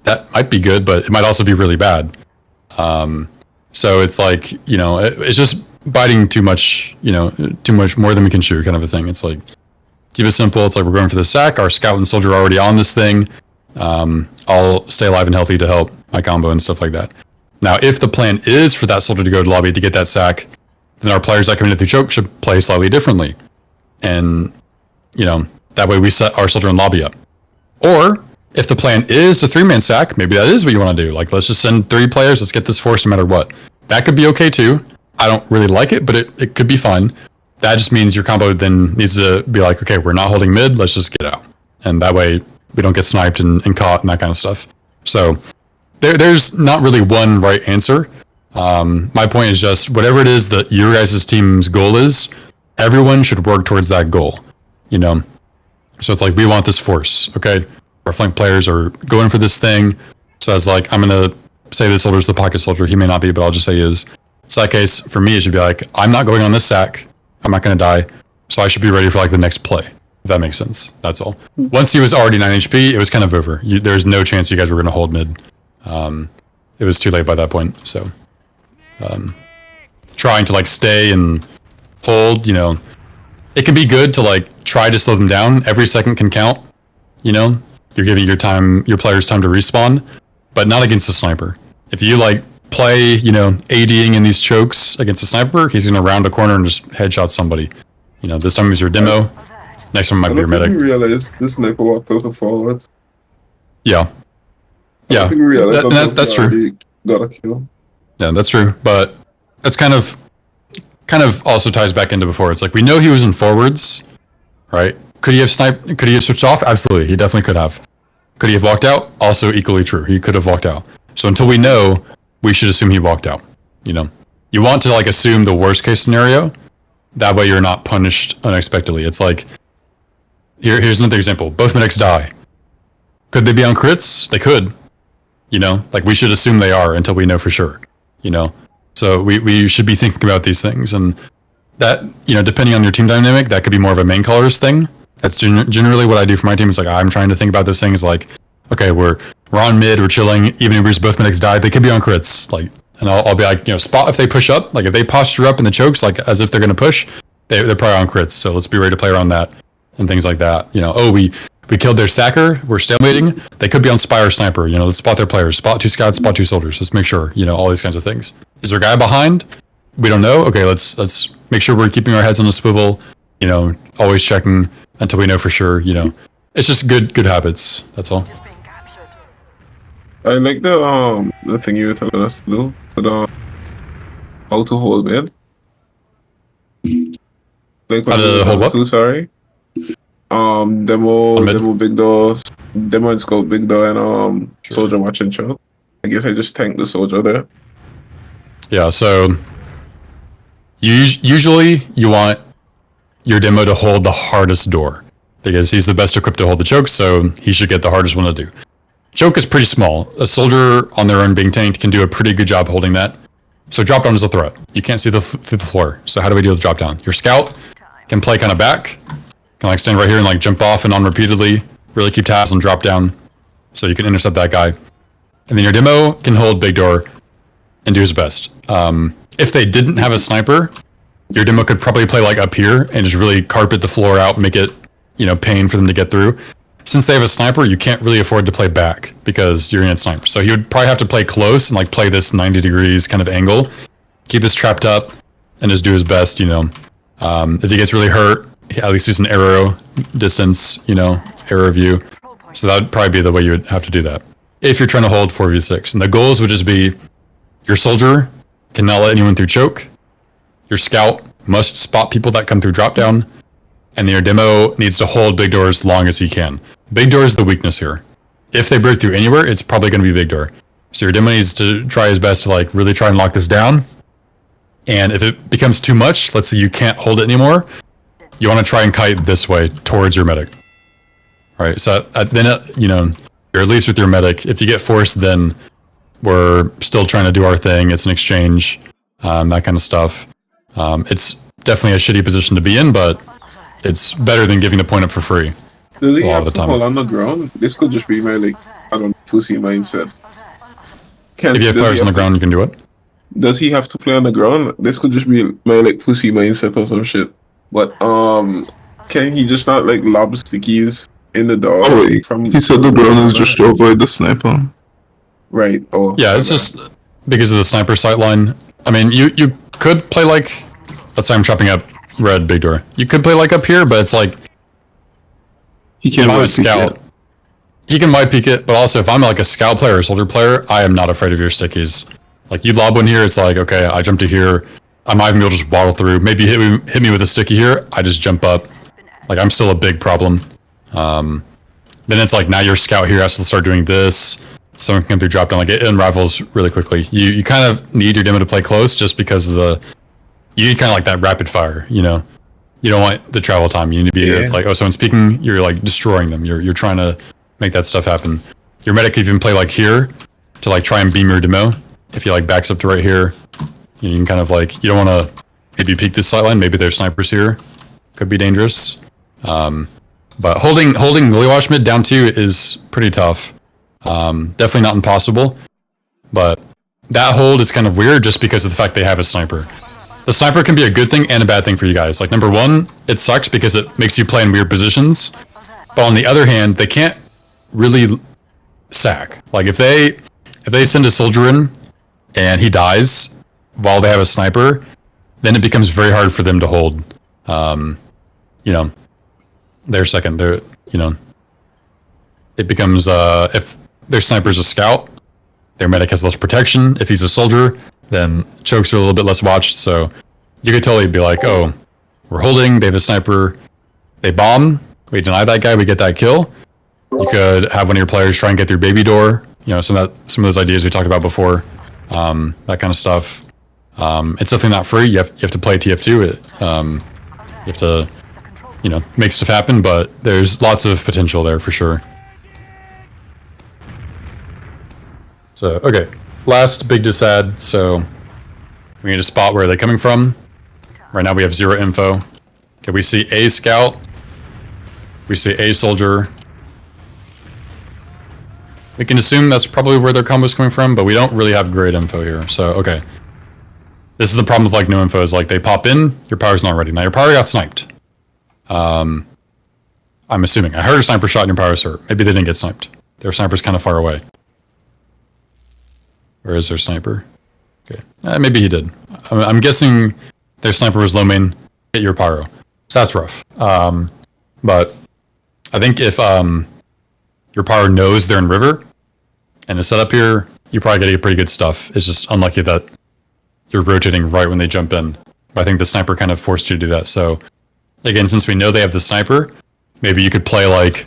that might be good, but it might also be really bad. So it's like, it's just biting too much more than we can chew kind of a thing. It's like, keep it simple. It's like, we're going for the sack. Our scout and soldier are already on this thing. I'll stay alive and healthy to help my combo and stuff like that. Now, if the plan is for that soldier to go to lobby to get that sack, then our players that come in through choke should play slightly differently. and that way we set our soldier and lobby up. Or if the plan is a 3-man sack, maybe that is what you want to do. Like, let's just send 3 players. Let's get this force no matter what. That could be okay too. I don't really like it, but it could be fine. That just means your combo then needs to be like, okay, we're not holding mid. Let's just get out. And that way we don't get sniped and caught and that kind of stuff. So there's not really one right answer. My point is just whatever it is that your guys' team's goal is, everyone should work towards that goal. So it's like, we want this force, okay? Our flank players are going for this thing. So it's like, I'm going to say this soldier's the pocket soldier. He may not be, but I'll just say he is. So that case, for me, it should be like, I'm not going on this sack. I'm not going to die. So I should be ready for like the next play. If that makes sense. That's all. Once he was already 9 HP, it was kind of over. There's no chance you guys were going to hold mid. It was too late by that point. So trying to like stay and hold, it can be good to like try to slow them down. Every second can count. You're giving your players time to respawn, but not against the sniper. If you like play, ADing in these chokes against a sniper, he's gonna round a corner and just headshot somebody. This time is your demo. Next one might be your medic. I didn't realize this sniper walked out the forwards. Yeah. Yeah. That's true. Got a kill. Yeah, that's true. But that's kind of also ties back into before. It's like, we know he was in forwards, right? Could he have sniped? Could he have switched off? Absolutely. He definitely could have. Could he have walked out? Also equally true. He could have walked out. So until we know, we should assume he walked out. You want to like assume the worst case scenario. That way you're not punished unexpectedly. It's like, here's another example. Both medics die. Could they be on crits? They could. Like, we should assume they are until we know for sure. So we should be thinking about these things, and that, depending on your team dynamic, that could be more of a main colors thing. That's generally what I do for my team. Is like, I'm trying to think about those things like, okay, we're on mid, we're chilling, even if both medics died, they could be on crits. Like, and I'll be like, spot if they push up, like if they posture up in the chokes, like as if they're gonna push, they're probably on crits. So let's be ready to play around that and things like that. Oh, we killed their sacker, we're stalemating. They could be on spy or sniper. Let's spot their players, spot 2 scouts, spot 2 soldiers. Let's make sure, all these kinds of things. Is there a guy behind? We don't know. Okay, let's make sure we're keeping our heads on the swivel. Always checking until we know for sure. It's just good habits. That's all. Just being captured. I like the thing you were telling us to do, but how to hold mid. Like How to hold what? Sorry. Demo big door, demo and scope big door, and soldier watch and choke. I guess I just tanked the soldier there. Yeah. So usually you want your demo to hold the hardest door because he's the best equipped to hold the choke, so he should get the hardest one to do. Choke is pretty small. A soldier on their own being tanked can do a pretty good job holding that. So drop down is a threat. You can't see through the floor. So how do we deal with drop down? Your scout can play kind of back, can like stand right here and like jump off and on repeatedly, really keep tabs on drop down so you can intercept that guy. And then your demo can hold big door and do his best. If they didn't have a sniper, your demo could probably play like up here and just really carpet the floor out, make it, pain for them to get through. Since they have a sniper, you can't really afford to play back because you're in a sniper. So he would probably have to play close and like play this 90 degrees kind of angle, keep this trapped up, and just do his best, If he gets really hurt, at least he's an arrow distance, arrow view. So that would probably be the way you would have to do that. If you're trying to hold 4v6. And the goals would just be, your soldier cannot let anyone through choke. Your scout must spot people that come through drop down. And your demo needs to hold big door as long as he can. Big door is the weakness here. If they break through anywhere, it's probably going to be big door. So your demo needs to try his best to like really try and lock this down. And if it becomes too much, let's say you can't hold it anymore, you want to try and kite this way towards your medic. Right. So then, you're at least with your medic. If you get forced, then we're still trying to do our thing. It's an exchange, that kind of stuff. It's definitely a shitty position to be in, but it's better than giving the point up for free. Does he have to hold on the ground? This could just be my pussy mindset. If you have players on the ground, you can do it. Does he have to play on the ground? This could just be my pussy mindset or some shit. But can he just not lob stickies in the door? Oh wait, he said the ground is just to avoid the sniper. Right. Oh. Yeah, it's just because of the sniper sight line. I mean, you could play let's say I'm chopping up red big door. You could play like up here, but it's like He can't if I'm a wait to scout. get. He can white peek it, but also if I'm like a scout player or soldier player, I am not afraid of your stickies. Like you lob one here, it's like okay, I jump to here. I might even be able to just waddle through. Maybe hit me with a sticky here. I just jump up. Like I'm still a big problem. Then it's like now your scout here has to start doing this. Someone can come through drop down. Like it unravels really quickly. You kind of need your demo to play close just because of you need kind of like that rapid fire. You know, you don't want the travel time. You need to be Yeah. like, oh, someone's peeking. You're like destroying them. You're trying to make that stuff happen. Your medic can even play like here to like try and beam your demo. If he like backs up to right here, you can kind of like you don't want to maybe peek this sideline. Maybe there's snipers here. Could be dangerous. But holding Gullywash mid down 2 is pretty tough. Definitely not impossible. But that hold is kind of weird just because of the fact they have a sniper. The sniper can be a good thing and a bad thing for you guys. Like number 1, it sucks because it makes you play in weird positions. But on the other hand, they can't really sack. Like if they send a soldier in and he dies while they have a sniper, then it becomes very hard for them to hold. You know, their second, it becomes if their sniper's a scout, their medic has less protection. If he's a soldier, then chokes are a little bit less watched. So you could totally be like, oh, we're holding, they have a sniper, they bomb, we deny that guy, we get that kill. You could have one of your players try and get through baby door. You know, some of those ideas we talked about before, that kind of stuff. It's definitely not free. You have to play TF2. You have to, make stuff happen, but there's lots of potential there for sure. So, okay. Last big disad. So, we need to spot where they're coming from. Right now we have 0 info. Okay, we see a scout. We see a soldier. We can assume that's probably where their combo's coming from, but we don't really have great info here. So, okay. This is the problem with like no info is like they pop in, your power's not ready. Now your power got sniped. I'm assuming. I heard a sniper shot and your power's hurt. Maybe they didn't get sniped. Their sniper's kind of far away. Where is their sniper? Okay. Maybe he did. I'm guessing their sniper was low main, hit your pyro. So that's rough. But I think if your pyro knows they're in river and is set up here, you probably get pretty good stuff. It's just unlucky that you're rotating right when they jump in. But I think the sniper kind of forced you to do that. So again, since we know they have the sniper, maybe you could play like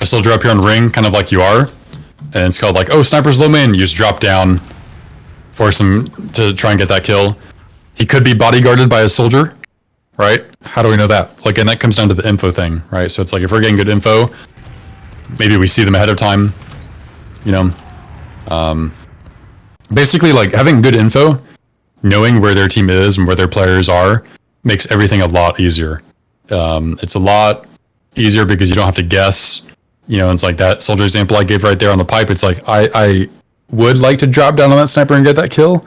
a soldier up here on ring, kind of like you are. And it's called like, oh, sniper's low main. You just drop down, force him to try and get that kill. He could be bodyguarded by a soldier, right? How do we know that? Like, and that comes down to the info thing, right? So it's like if we're getting good info, maybe we see them ahead of time, basically like having good info, knowing where their team is and where their players are makes everything a lot easier. It's a lot easier because you don't have to guess. It's like that soldier example I gave right there on the pipe. It's like, I would like to drop down on that sniper and get that kill,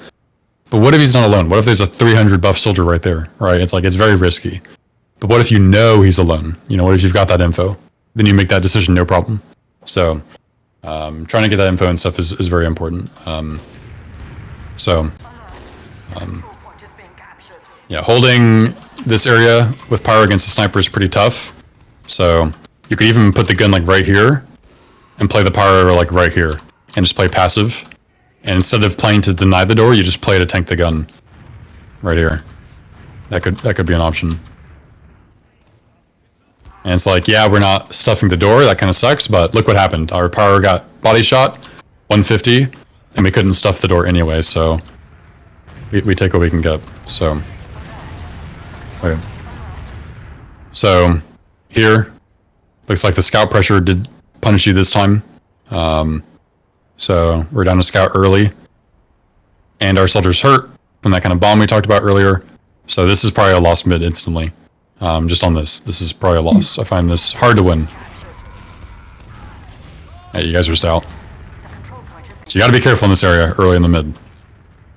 but what if he's not alone? What if there's a 300 buff soldier right there, right? It's like, it's very risky. But what if you know he's alone? What if you've got that info? Then you make that decision, no problem. So, trying to get that info and stuff is very important. Yeah, holding this area with pyro against the sniper is pretty tough. So you could even put the gun like right here and play the pyro like right here and just play passive. And instead of playing to deny the door, you just play to tank the gun right here. That could be an option. And it's like, yeah, we're not stuffing the door. That kind of sucks, but look what happened. Our pyro got body shot, 150, and we couldn't stuff the door anyway, so we take what we can get. So, okay. So here, looks like the scout pressure did punish you this time. So we're down to scout early, and our soldier's hurt from that kind of bomb we talked about earlier. So this is probably a lost mid instantly. Just on this is probably a loss. I find this hard to win. Hey, you guys are stout. So you gotta be careful in this area early in the mid.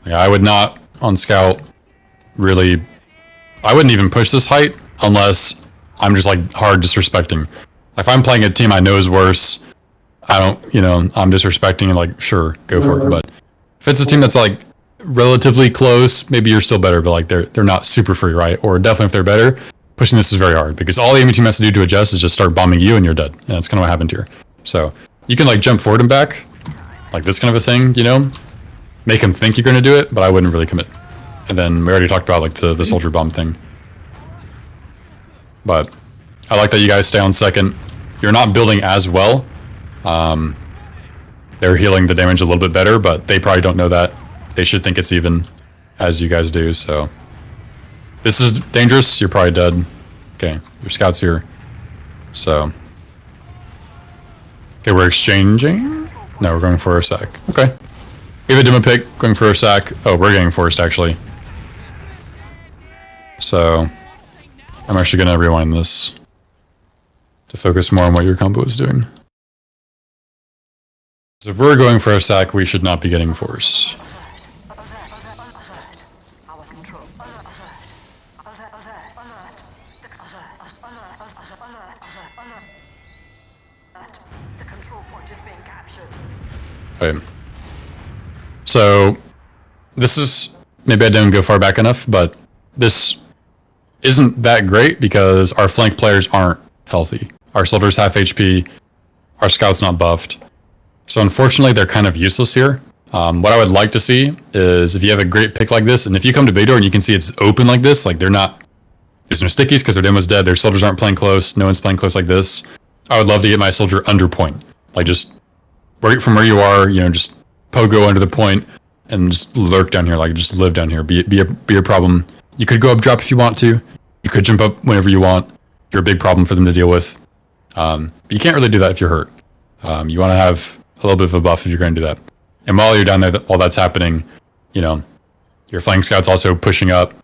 Like, I would not on scout really, I wouldn't even push this height unless I'm just like hard disrespecting. If I'm playing a team I know is worse, I don't, I'm disrespecting and like, sure, go for it. But if it's a team that's like relatively close, maybe you're still better, but like they're not super free, right? Or definitely if they're better, pushing this is very hard because all the enemy team has to do to adjust is just start bombing you and you're dead. And that's kind of what happened here. So you can like jump forward and back, like this kind of a thing, you know, make them think you're going to do it, but I wouldn't really commit. And then we already talked about like the soldier bomb thing. But I like that you guys stay on second. You're not building as well. They're healing the damage a little bit better, but they probably don't know that. They should think it's even, as you guys do, so. This is dangerous, you're probably dead. Okay, your scout's here. So. Okay, we're exchanging? No, we're going for a sack. Okay. We have a demo pick, going for a sack. Oh, we're getting forced, actually. So, I'm actually going to rewind this to focus more on what your combo is doing. So if we're going for a sack, we should not be getting forced. Okay. So this is, maybe I didn't go far back enough, but this isn't that great because our flank players aren't healthy. Our soldier's half HP, our scout's not buffed. So unfortunately, they're kind of useless here. What I would like to see is if you have a great pick like this, and if you come to big door and you can see it's open like this, like they're not, there's no stickies because their demo's dead, their soldiers aren't playing close, no one's playing close like this. I would love to get my soldier under point. Like just, right from where you are, you know, just pogo under the point and just lurk down here, like just live down here, be a problem. You could go up drop if you want to. You could jump up whenever you want. You're a big problem for them to deal with. But you can't really do that if you're hurt. You want to have a little bit of a buff if you're going to do that. And while you're down there, while that's happening, you know, your flank scout's also pushing up.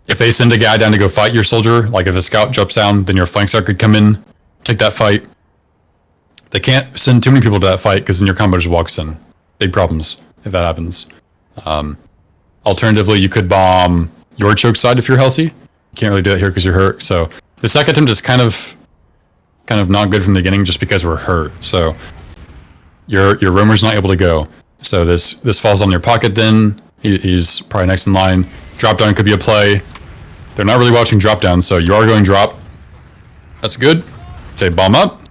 If they send a guy down to go fight your soldier, like if a scout jumps down, then your flank scout could come in, take that fight. They can't send too many people to that fight because then your combo just walks in. Big problems if that happens. Alternatively, you could bomb your choke side if you're healthy. You can't really do that here because you're hurt. So the second attempt is kind of not good from the beginning just because we're hurt. So your roamer's not able to go. So this falls on your pocket then. He's probably next in line. Drop down could be a play. They're not really watching drop down, so you are going drop. That's good. Okay, bomb up.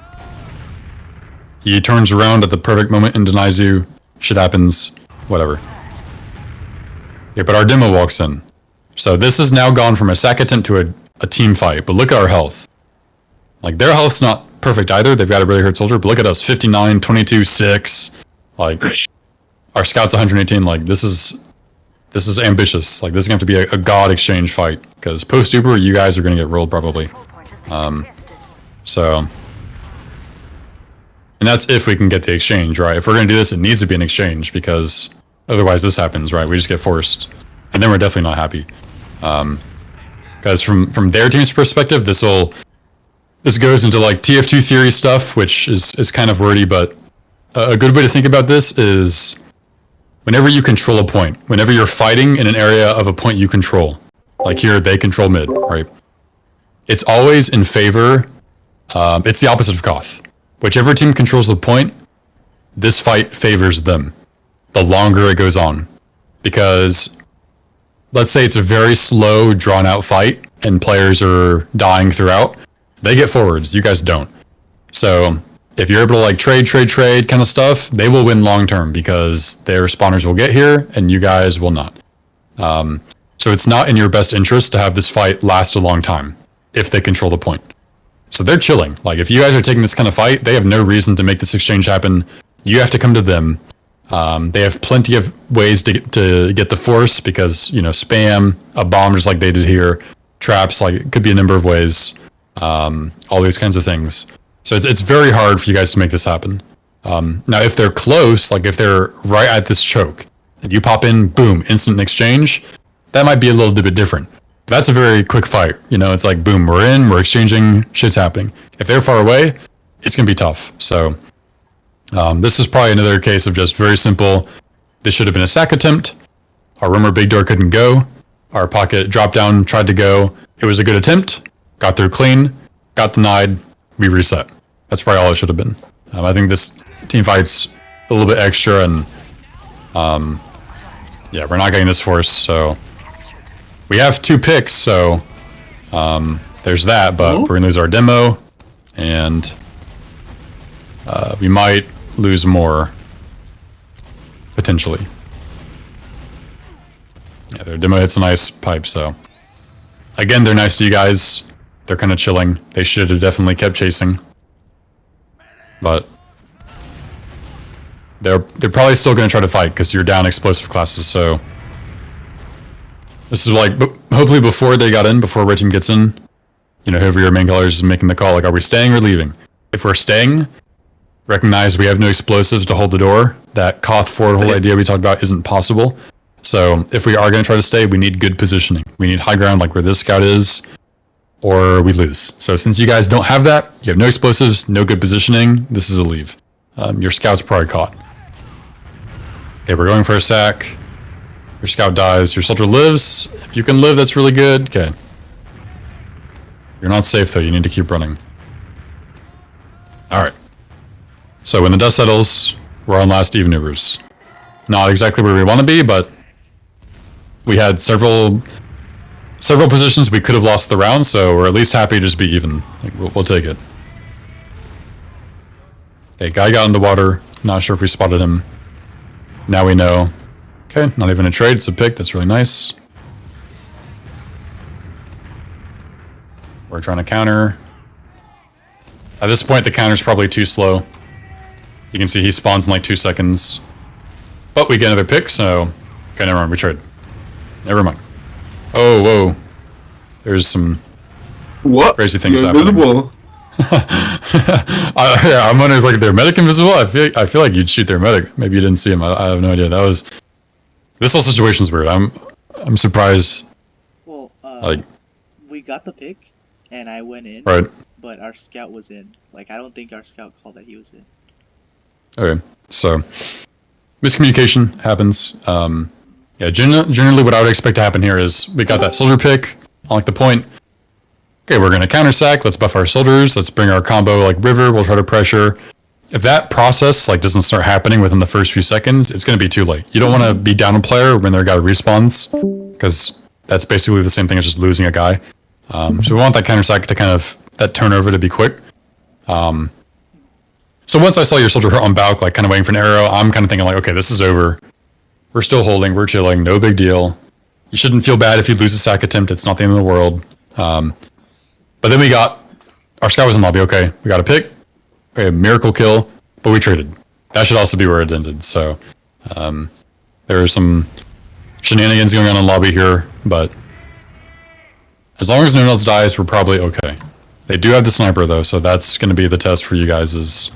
He turns around at the perfect moment and denies you. Shit happens. Whatever. Yeah, but our demo walks in. So this has now gone from a sack attempt to a team fight. But look at our health. Like, their health's not perfect either. They've got a really hurt soldier. But look at us. 59, 22, 6. Like, our scout's 118. Like, this is ambitious. Like, this is going to have to be a god exchange fight. Because post-Uber, you guys are going to get rolled probably. So... And that's if we can get the exchange, right? If we're going to do this, it needs to be an exchange because otherwise this happens, right? We just get forced. And then we're definitely not happy. Because from their team's perspective, this goes into like TF2 theory stuff, which is kind of wordy, but a good way to think about this is whenever you control a point, whenever you're fighting in an area of a point you control, like here, they control mid, right? It's always in favor, it's the opposite of Koth. Whichever team controls the point, this fight favors them the longer it goes on. Because let's say it's a very slow, drawn-out fight and players are dying throughout, they get forwards, you guys don't. So if you're able to like trade kind of stuff, they will win long-term because their spawners will get here and you guys will not. So it's not in your best interest to have this fight last a long time if they control the point. So they're chilling. Like, if you guys are taking this kind of fight, they have no reason to make this exchange happen. You have to come to them. They have plenty of ways to get the force because, you know, spam, a bomb just like they did here, traps, like, it could be a number of ways, all these kinds of things. So it's very hard for you guys to make this happen. Now, if they're close, like if they're right at this choke, and you pop in, boom, instant exchange, that might be a little bit different. That's a very quick fight. You know, it's like, boom, we're in, we're exchanging, shit's happening. If they're far away, it's going to be tough. So this is probably another case of just very simple. This should have been a sack attempt. Our roamer big door couldn't go. Our pocket drop down tried to go. It was a good attempt. Got through clean. Got denied. We reset. That's probably all it should have been. I think this team fight's a little bit extra and Yeah, we're not getting this force, so we have 2 picks, so there's that, but we're gonna lose our demo, and we might lose more, potentially. Yeah, their demo hits a nice pipe, so again, they're nice to you guys. They're kind of chilling. They should have definitely kept chasing, but they're probably still going to try to fight because you're down explosive classes. So this is like hopefully before they got in, before red team gets in, you know, whoever your main colors is making the call. Like, are we staying or leaving? If we're staying, recognize we have no explosives to hold the door. That Koth forward whole idea we talked about isn't possible. So if we are going to try to stay, we need good positioning. We need high ground like where this scout is, or we lose. So since you guys don't have that, you have no explosives, no good positioning, this is a leave. Your scout's probably caught. Okay, we're going for a sack. Your scout dies. Your soldier lives. If you can live, that's really good. Okay. You're not safe, though. You need to keep running. Alright. So when the dust settles, we're on last even Ubers. Not exactly where we want to be, but we had several positions we could have lost the round, so we're at least happy to just be even. Like, we'll take it. Okay, guy got into water. Not sure if we spotted him. Now we know. Okay, not even a trade, it's a pick. That's really nice. We're trying to counter. At this point, the counter's probably too slow. You can see he spawns in like 2 seconds. But we get another pick, so... Okay, never mind, we trade. Never mind. Oh, whoa. There's some crazy things happening. Invisible. Yeah, I'm wondering, is like their medic invisible? I feel like you'd shoot their medic. Maybe you didn't see him. I have no idea. That was... This whole situation's weird. I'm surprised. Well, Like... we got the pick, and I went in. Right. But our scout was in. Like, I don't think our scout called that he was in. Okay, so... Miscommunication happens. Yeah, generally what I would expect to happen here is we got that soldier pick on like the point. Okay, we're gonna counter sack. Let's buff our soldiers. Let's bring our combo like river. We'll try to pressure. If that process like doesn't start happening within the first few seconds, it's gonna be too late. You don't want to be down a player when their guy respawns, because that's basically the same thing as just losing a guy. So we want that counter sack to kind of that turnover to be quick. So once I saw your soldier on Bauk, like kind of waiting for an arrow, I'm kind of thinking like, okay, this is over. We're still holding, we're chilling, no big deal. You shouldn't feel bad if you lose a sack attempt, it's not the end of the world. But then we got, our scout was in lobby, okay, we got a pick, okay, miracle kill, but we traded. That should also be where it ended, so. There are some shenanigans going on in lobby here, but as long as no one else dies, we're probably okay. They do have the sniper though, so that's going to be the test for you guys is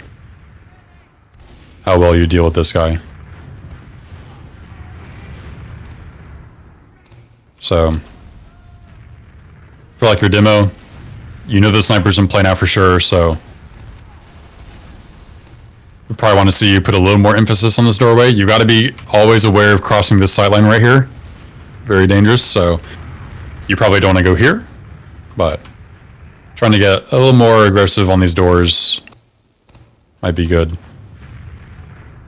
how well you deal with this guy. So, for like your demo, you know the sniper's in play now for sure, so we probably want to see you put a little more emphasis on this doorway. You got to be always aware of crossing this sight line right here. Very dangerous, so you probably don't want to go here, but trying to get a little more aggressive on these doors might be good.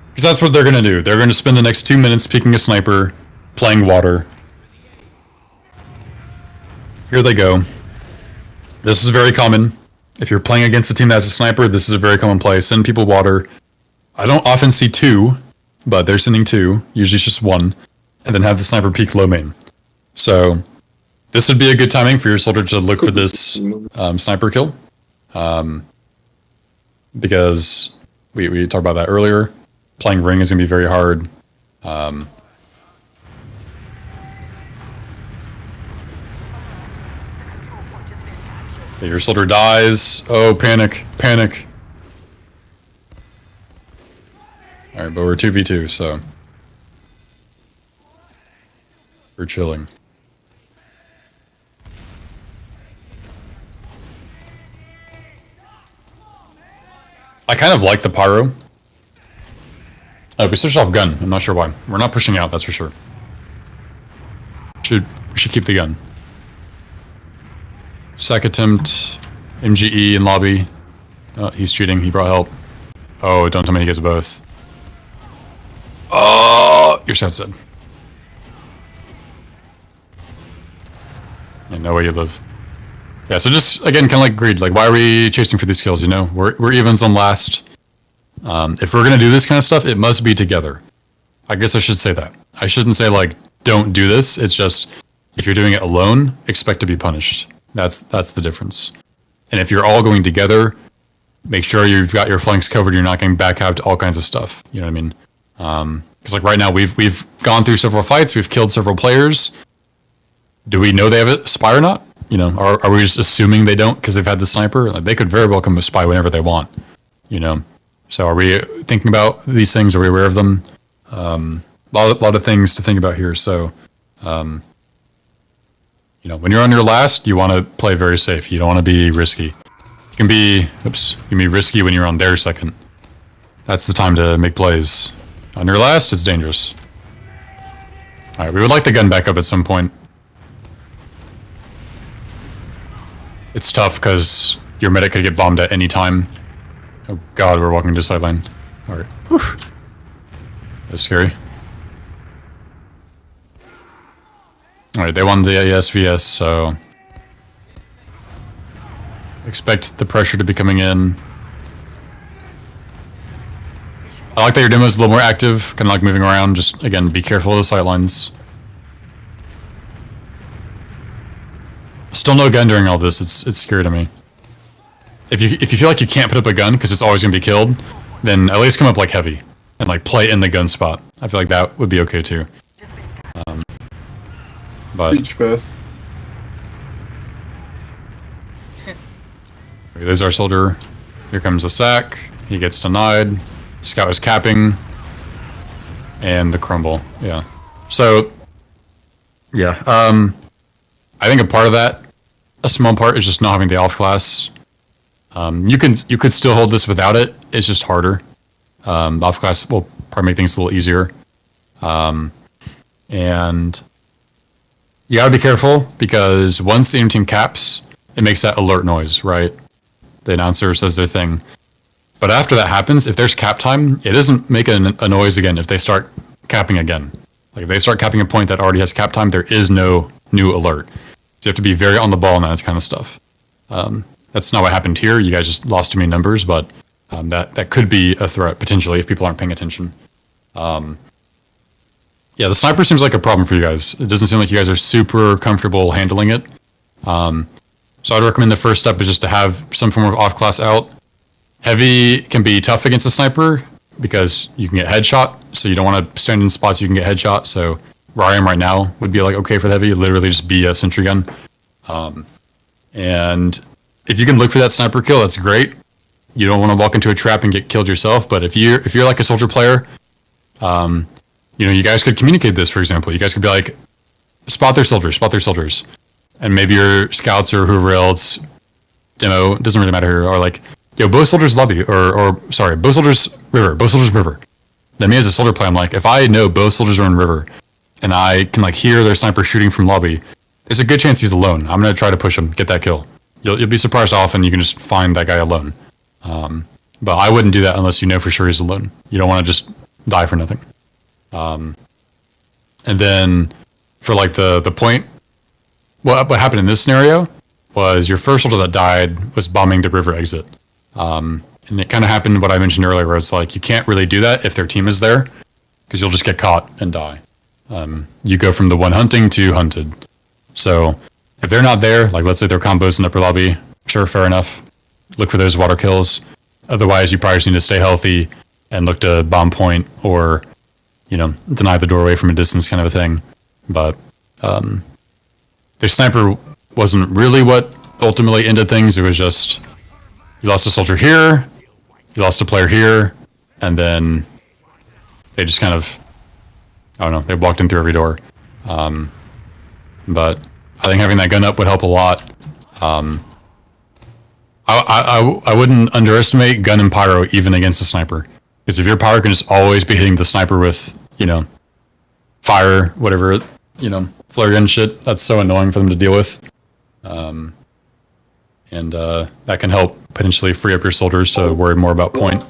Because that's what they're going to do. They're going to spend the next 2 minutes picking a sniper, playing water. Here they go. This is very common. If you're playing against a team that has a sniper, this is a very common play. Send people water. I don't often see 2, but they're sending 2. Usually it's just 1. And then have the sniper peek low main. So this would be a good timing for your soldier to look for this sniper kill. Because we talked about that earlier. Playing ring is going to be very hard. Okay, your soldier dies. Oh, panic, panic. Alright, but we're 2v2, so we're chilling. I kind of like the pyro. We switched off gun. I'm not sure why. We're not pushing out, that's for sure. We should keep the gun. Sack attempt, MGE in lobby. Oh, he's cheating. He brought help. Oh, don't tell me he gets both. Oh, your shot's dead. no way you live. Yeah, so just, again, kind of like greed. Like, why are we chasing for these kills, you know? We're evens on last. If we're going to do this kind of stuff, it must be together. I guess I should say that. I shouldn't say, like, don't do this. It's just, if you're doing it alone, expect to be punished. That's the difference. And if you're all going together, make sure you've got your flanks covered. You're not getting backcapped, all kinds of stuff. You know what I mean? Because like right now, we've gone through several fights. We've killed several players. Do we know they have a spy or not? You know, are we just assuming they don't because they've had the sniper? Like, they could very well come with spy whenever they want. You know, so are we thinking about these things? Are we aware of them? A lot of things to think about here. So, you know, when you're on your last, you want to play very safe. You don't want to be risky. You can be risky when you're on their second. That's the time to make plays. On your last, it's dangerous. All right, we would like the gun back up at some point. It's tough because your medic could get bombed at any time. Oh god, we're walking to sideline. All right. Whew. That's scary. All right, they won the ASVS, so expect the pressure to be coming in. I like that your demo is a little more active, kind of like moving around. Just, again, be careful of the sightlines. Still no gun during all this. It's scary to me. If you feel like you can't put up a gun because it's always gonna be killed, then at least come up like heavy and like play in the gun spot. I feel like that would be okay too. But Reach fast. there's our soldier. Here comes the sack. He gets denied. Scout is capping. And the crumble. Yeah. So, yeah. I think a part of that, a small part, is just not having the off class. You could still hold this without it. It's just harder. Off class will probably make things a little easier. And you gotta be careful because once the enemy team caps, it makes that alert noise, right? The announcer says their thing. But after that happens, if there's cap time, it doesn't make a noise again if they start capping again. Like if they start capping a point that already has cap time, there is no new alert. So you have to be very on the ball on that kind of stuff. That's not what happened here. You guys just lost too many numbers, but that could be a threat potentially if people aren't paying attention. Yeah, the sniper seems like a problem for you guys. It doesn't seem like you guys are super comfortable handling it. So I'd recommend the first step is just to have some form of off-class out. Heavy can be tough against the sniper because you can get headshot, so you don't want to stand in spots you can get headshot. So where I am right now would be like okay for the heavy, literally just be a sentry gun. And if you can look for that sniper kill, that's great. You don't want to walk into a trap and get killed yourself, but if you're like a soldier player, you know, you guys could communicate this, for example. You guys could be like, spot their soldiers. And maybe your scouts or whoever else, demo, it doesn't really matter here, are like, yo, bow soldiers lobby, or sorry, bow soldiers river. Then me as a soldier player, I'm like, if I know bow soldiers are in river, and I can like hear their sniper shooting from lobby, there's a good chance he's alone. I'm gonna try to push him, get that kill. You'll be surprised how often you can just find that guy alone. But I wouldn't do that unless you know for sure he's alone. You don't want to just die for nothing. And then for like the point, what happened in this scenario was your first soldier that died was bombing the river exit. And it kind of happened what I mentioned earlier, where it's like you can't really do that if their team is there, because you'll just get caught and die. You go from the one hunting to hunted. So if they're not there, like let's say they're combos in upper lobby, sure, fair enough. Look for those water kills. Otherwise, you probably just need to stay healthy and look to bomb point or, you know, deny the doorway from a distance kind of a thing. But their sniper wasn't really what ultimately ended things. It was just you lost a soldier here, you lost a player here, and then they just kind of, I don't know, they walked in through every door. But I think having that gun up would help a lot. I wouldn't underestimate gun and pyro even against the sniper. Because if your pyro can just always be hitting the sniper with, you know, fire, whatever, you know, flare gun shit, that's so annoying for them to deal with. And that can help potentially free up your soldiers to worry more about point,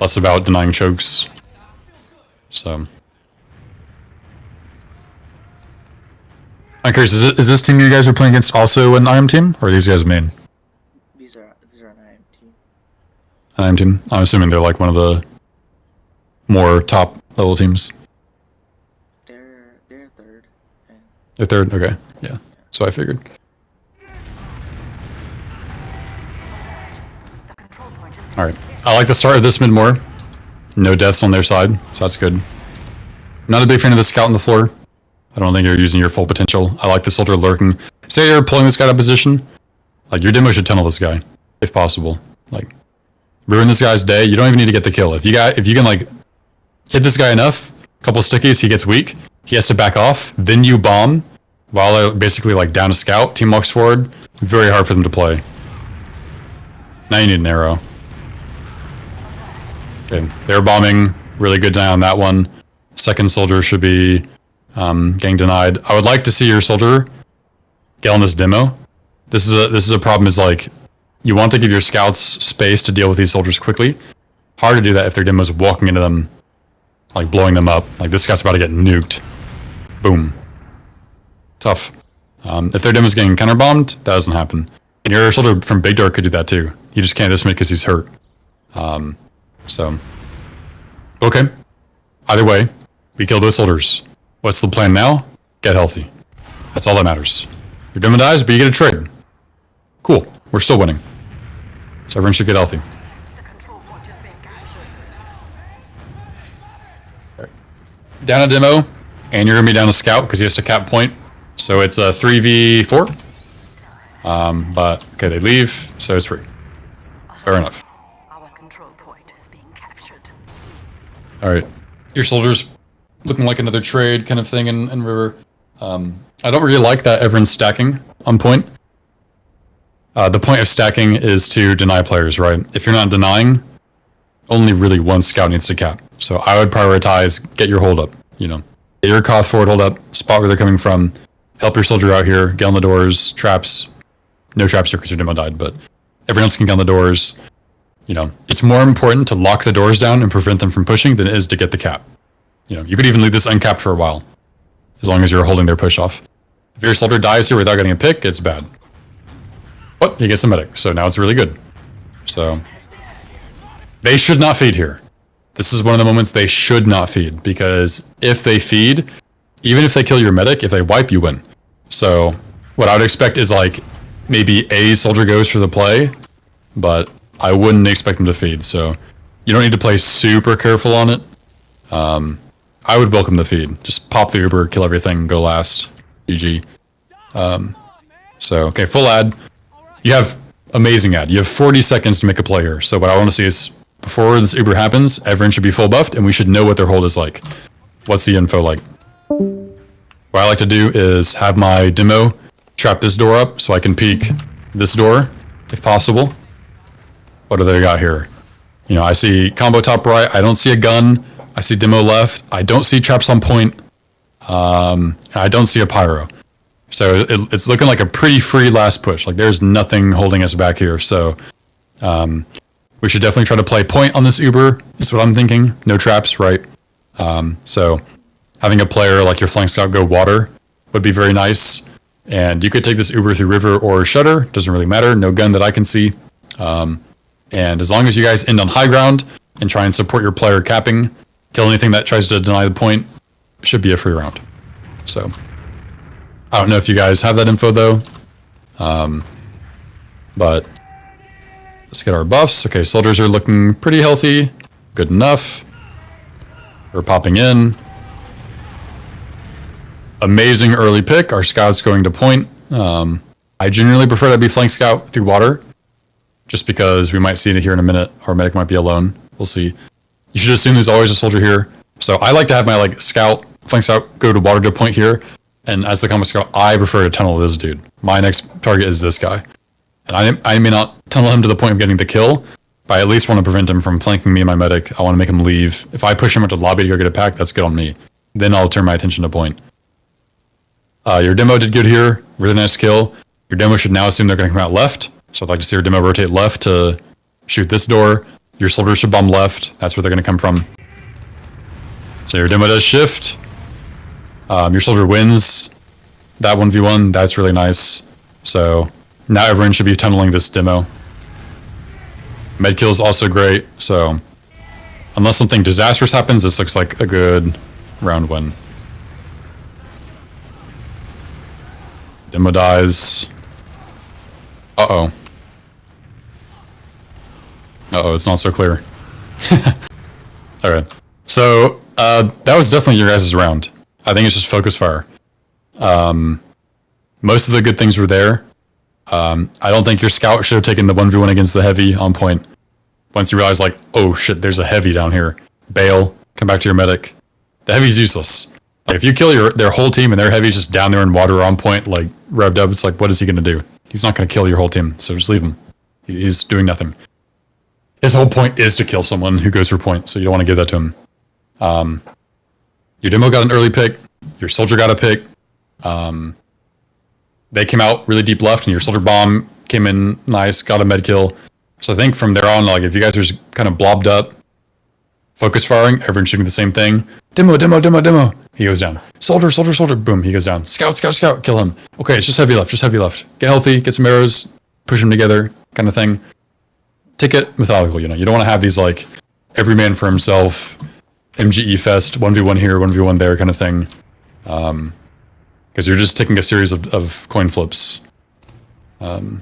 less about denying chokes. So. I'm curious, is this team you guys are playing against also an IM team, or are these guys main? These are an IM team. An IM team? I'm assuming they're like one of the more top level teams. They're third. And They're third? Okay, yeah. So I figured. The control point is Alright. I like the start of this mid more. No deaths on their side, so that's good. Not a big fan of the scout on the floor. I don't think you're using your full potential. I like the soldier lurking. Say you're pulling this guy out of position. Like, your demo should tunnel this guy, if possible. Like, ruin this guy's day. You don't even need to get the kill. If you can, like, hit this guy enough, couple stickies, he gets weak, he has to back off, then you bomb, while they're basically, like, down a scout, team walks forward, very hard for them to play. Now you need an arrow. Okay, they're bombing. Really good die on that one. Second soldier should be getting denied. I would like to see your soldier get on this demo. This is a problem. Is like you want to give your scouts space to deal with these soldiers quickly. Hard to do that if their demo's walking into them, like blowing them up. Like this guy's about to get nuked. Boom. Tough. If their demo's getting counterbombed, that doesn't happen. And your soldier from Big Door could do that too. You just can't dismiss because he's hurt. So, okay. Either way, we kill both soldiers. What's the plan now? Get healthy. That's all that matters. Your demo dies, but you get a trade. Cool. We're still winning. So everyone should get healthy. the control point is being captured. Down a demo, and you're going to be down a scout because he has to cap point. So it's a 3v4. But, okay, they leave, so it's free. Fair enough. Our control point is being captured. Alright. Your soldiers looking like another trade kind of thing in river. I don't really like that everyone's stacking on point. The point of stacking is to deny players, right? If you're not denying, only really one scout needs to cap. So I would prioritize get your hold up, you know. Get your Koth forward hold up, spot where they're coming from, help your soldier out here, get on the doors, traps. No traps here because your demo died, but everyone else can get on the doors. You know, it's more important to lock the doors down and prevent them from pushing than it is to get the cap. You know, you could even leave this uncapped for a while, as long as you're holding their push off. If your soldier dies here without getting a pick, it's bad. But he gets a medic, so now it's really good. So, they should not feed here. This is one of the moments they should not feed, because if they feed, even if they kill your medic, if they wipe, you win. So, what I would expect is like, maybe a soldier goes for the play, but I wouldn't expect them to feed, so you don't need to play super careful on it. I would welcome the feed. Just pop the Uber, kill everything, go last. GG. So, okay, full ad. You have amazing ad. You have 40 seconds to make a play here. So what I want to see is, before this Uber happens, everyone should be full buffed, and we should know what their hold is like. What's the info like? What I like to do is have my demo trap this door up so I can peek this door, if possible. What do they got here? You know, I see combo top right. I don't see a gun. I see demo left. I don't see traps on point. I don't see a pyro. So it's looking like a pretty free last push. Like there's nothing holding us back here. So we should definitely try to play point on this Uber, is what I'm thinking. No traps, right? So having a player like your flank scout go water would be very nice. And you could take this Uber through river or shutter. Doesn't really matter. No gun that I can see. And as long as you guys end on high ground and try and support your player capping, kill anything that tries to deny the point, should be a free round. So I don't know if you guys have that info though. But let's get our buffs. Okay, soldiers are looking pretty healthy. Good enough. We're popping in. Amazing early pick. Our scout's going to point. I generally prefer to be flank scout through water, just because we might see it here in a minute. Our medic might be alone. We'll see. You should assume there's always a soldier here. So I like to have my like scout, flank scout, go to water to point here. And as the combo scout, I prefer to tunnel this dude. My next target is this guy. And I may not tunnel him to the point of getting the kill, but I at least want to prevent him from flanking me and my medic. I want to make him leave. If I push him into the lobby to go get a pack, that's good on me. Then I'll turn my attention to point. Your demo did good here. Really nice kill. Your demo should now assume they're going to come out left. So I'd like to see your demo rotate left to shoot this door. Your soldiers should bomb left. That's where they're going to come from. So your demo does shift. Your soldier wins. that 1v1, that's really nice. So now everyone should be tunneling this demo. Med kill is also great, so unless something disastrous happens, this looks like a good round win. Demo dies. Uh-oh. Uh-oh, it's not so clear. Alright. So, that was definitely your guys' round. I think it's just focus fire. Most of the good things were there. I don't think your scout should have taken the 1v1 against the heavy on point. Once you realize, like, oh shit, there's a heavy down here. Bail, come back to your medic. The heavy's useless. Like, if you kill their whole team and their heavy's just down there in water on point, like, revved up, it's like, what is he gonna do? He's not gonna kill your whole team, so just leave him. He's doing nothing. His whole point is to kill someone who goes for point, so you don't want to give that to him. Your demo got an early pick. Your soldier got a pick. They came out really deep left, and your soldier bomb came in nice, got a med kill. So I think from there on, like, if you guys are just kind of blobbed up, focus firing, everyone's shooting the same thing. Demo, demo, demo, demo. He goes down. Soldier, soldier, soldier. Boom, he goes down. Scout, scout, scout. Kill him. Okay, it's just heavy left, just heavy left. Get healthy, get some arrows, push them together, kind of thing. Take it methodical, you know. You don't want to have these, like, every man for himself, MGE fest, 1v1 here, 1v1 there kind of thing. Because you're just taking a series of coin flips. And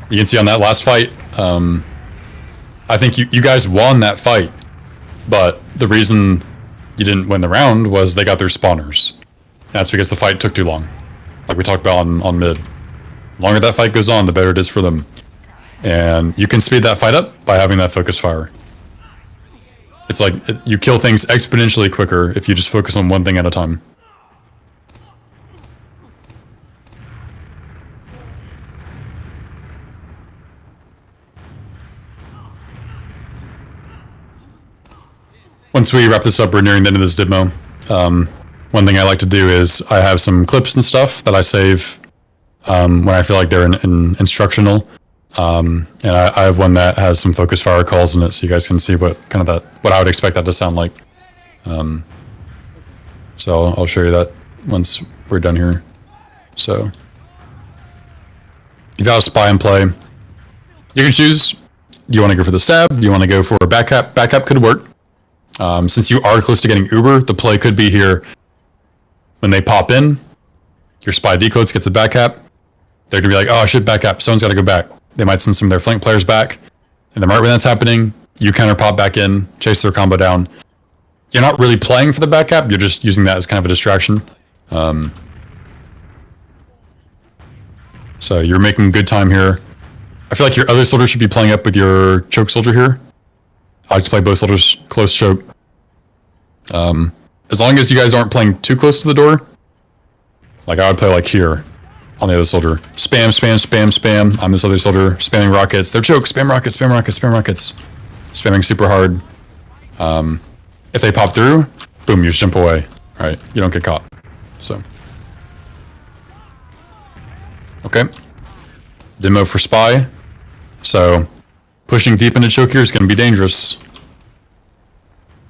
you can see on that last fight, I think you guys won that fight, but the reason you didn't win the round was they got their spawners. That's because the fight took too long. Like we talked about on mid. The longer that fight goes on, the better it is for them. And you can speed that fight up by having that focus fire. It's like, you kill things exponentially quicker if you just focus on one thing at a time. Once we wrap this up, we're nearing the end of this demo. One thing I like to do is I have some clips and stuff that I save when I feel like they're instructional. And I have one that has some focus fire calls in it, so you guys can see what I would expect that to sound like. So I'll show you that once we're done here. So you've got a spy in play. You can choose. Do you want to go for the stab? Do you want to go for a back cap? Back cap could work. Since you are close to getting Uber, the play could be here. When they pop in, your spy decodes gets a back cap. They're gonna be like, oh shit, back cap. Someone's got to go back. They might send some of their flank players back. And then right when that's happening, you counter pop back in, chase their combo down. You're not really playing for the back cap, you're just using that as kind of a distraction. So you're making good time here. I feel like your other soldier should be playing up with your choke soldier here. I like to play both soldiers close choke. As long as you guys aren't playing too close to the door, like I would play like here. On the other soldier. Spam, spam, spam, spam. On this other soldier. Spamming rockets. They're choke. Spam rockets, spam rockets, spam rockets. Spamming super hard. If they pop through, boom, you just jump away. Alright, you don't get caught. So. Okay. Demo for spy. So, pushing deep into choke here is going to be dangerous.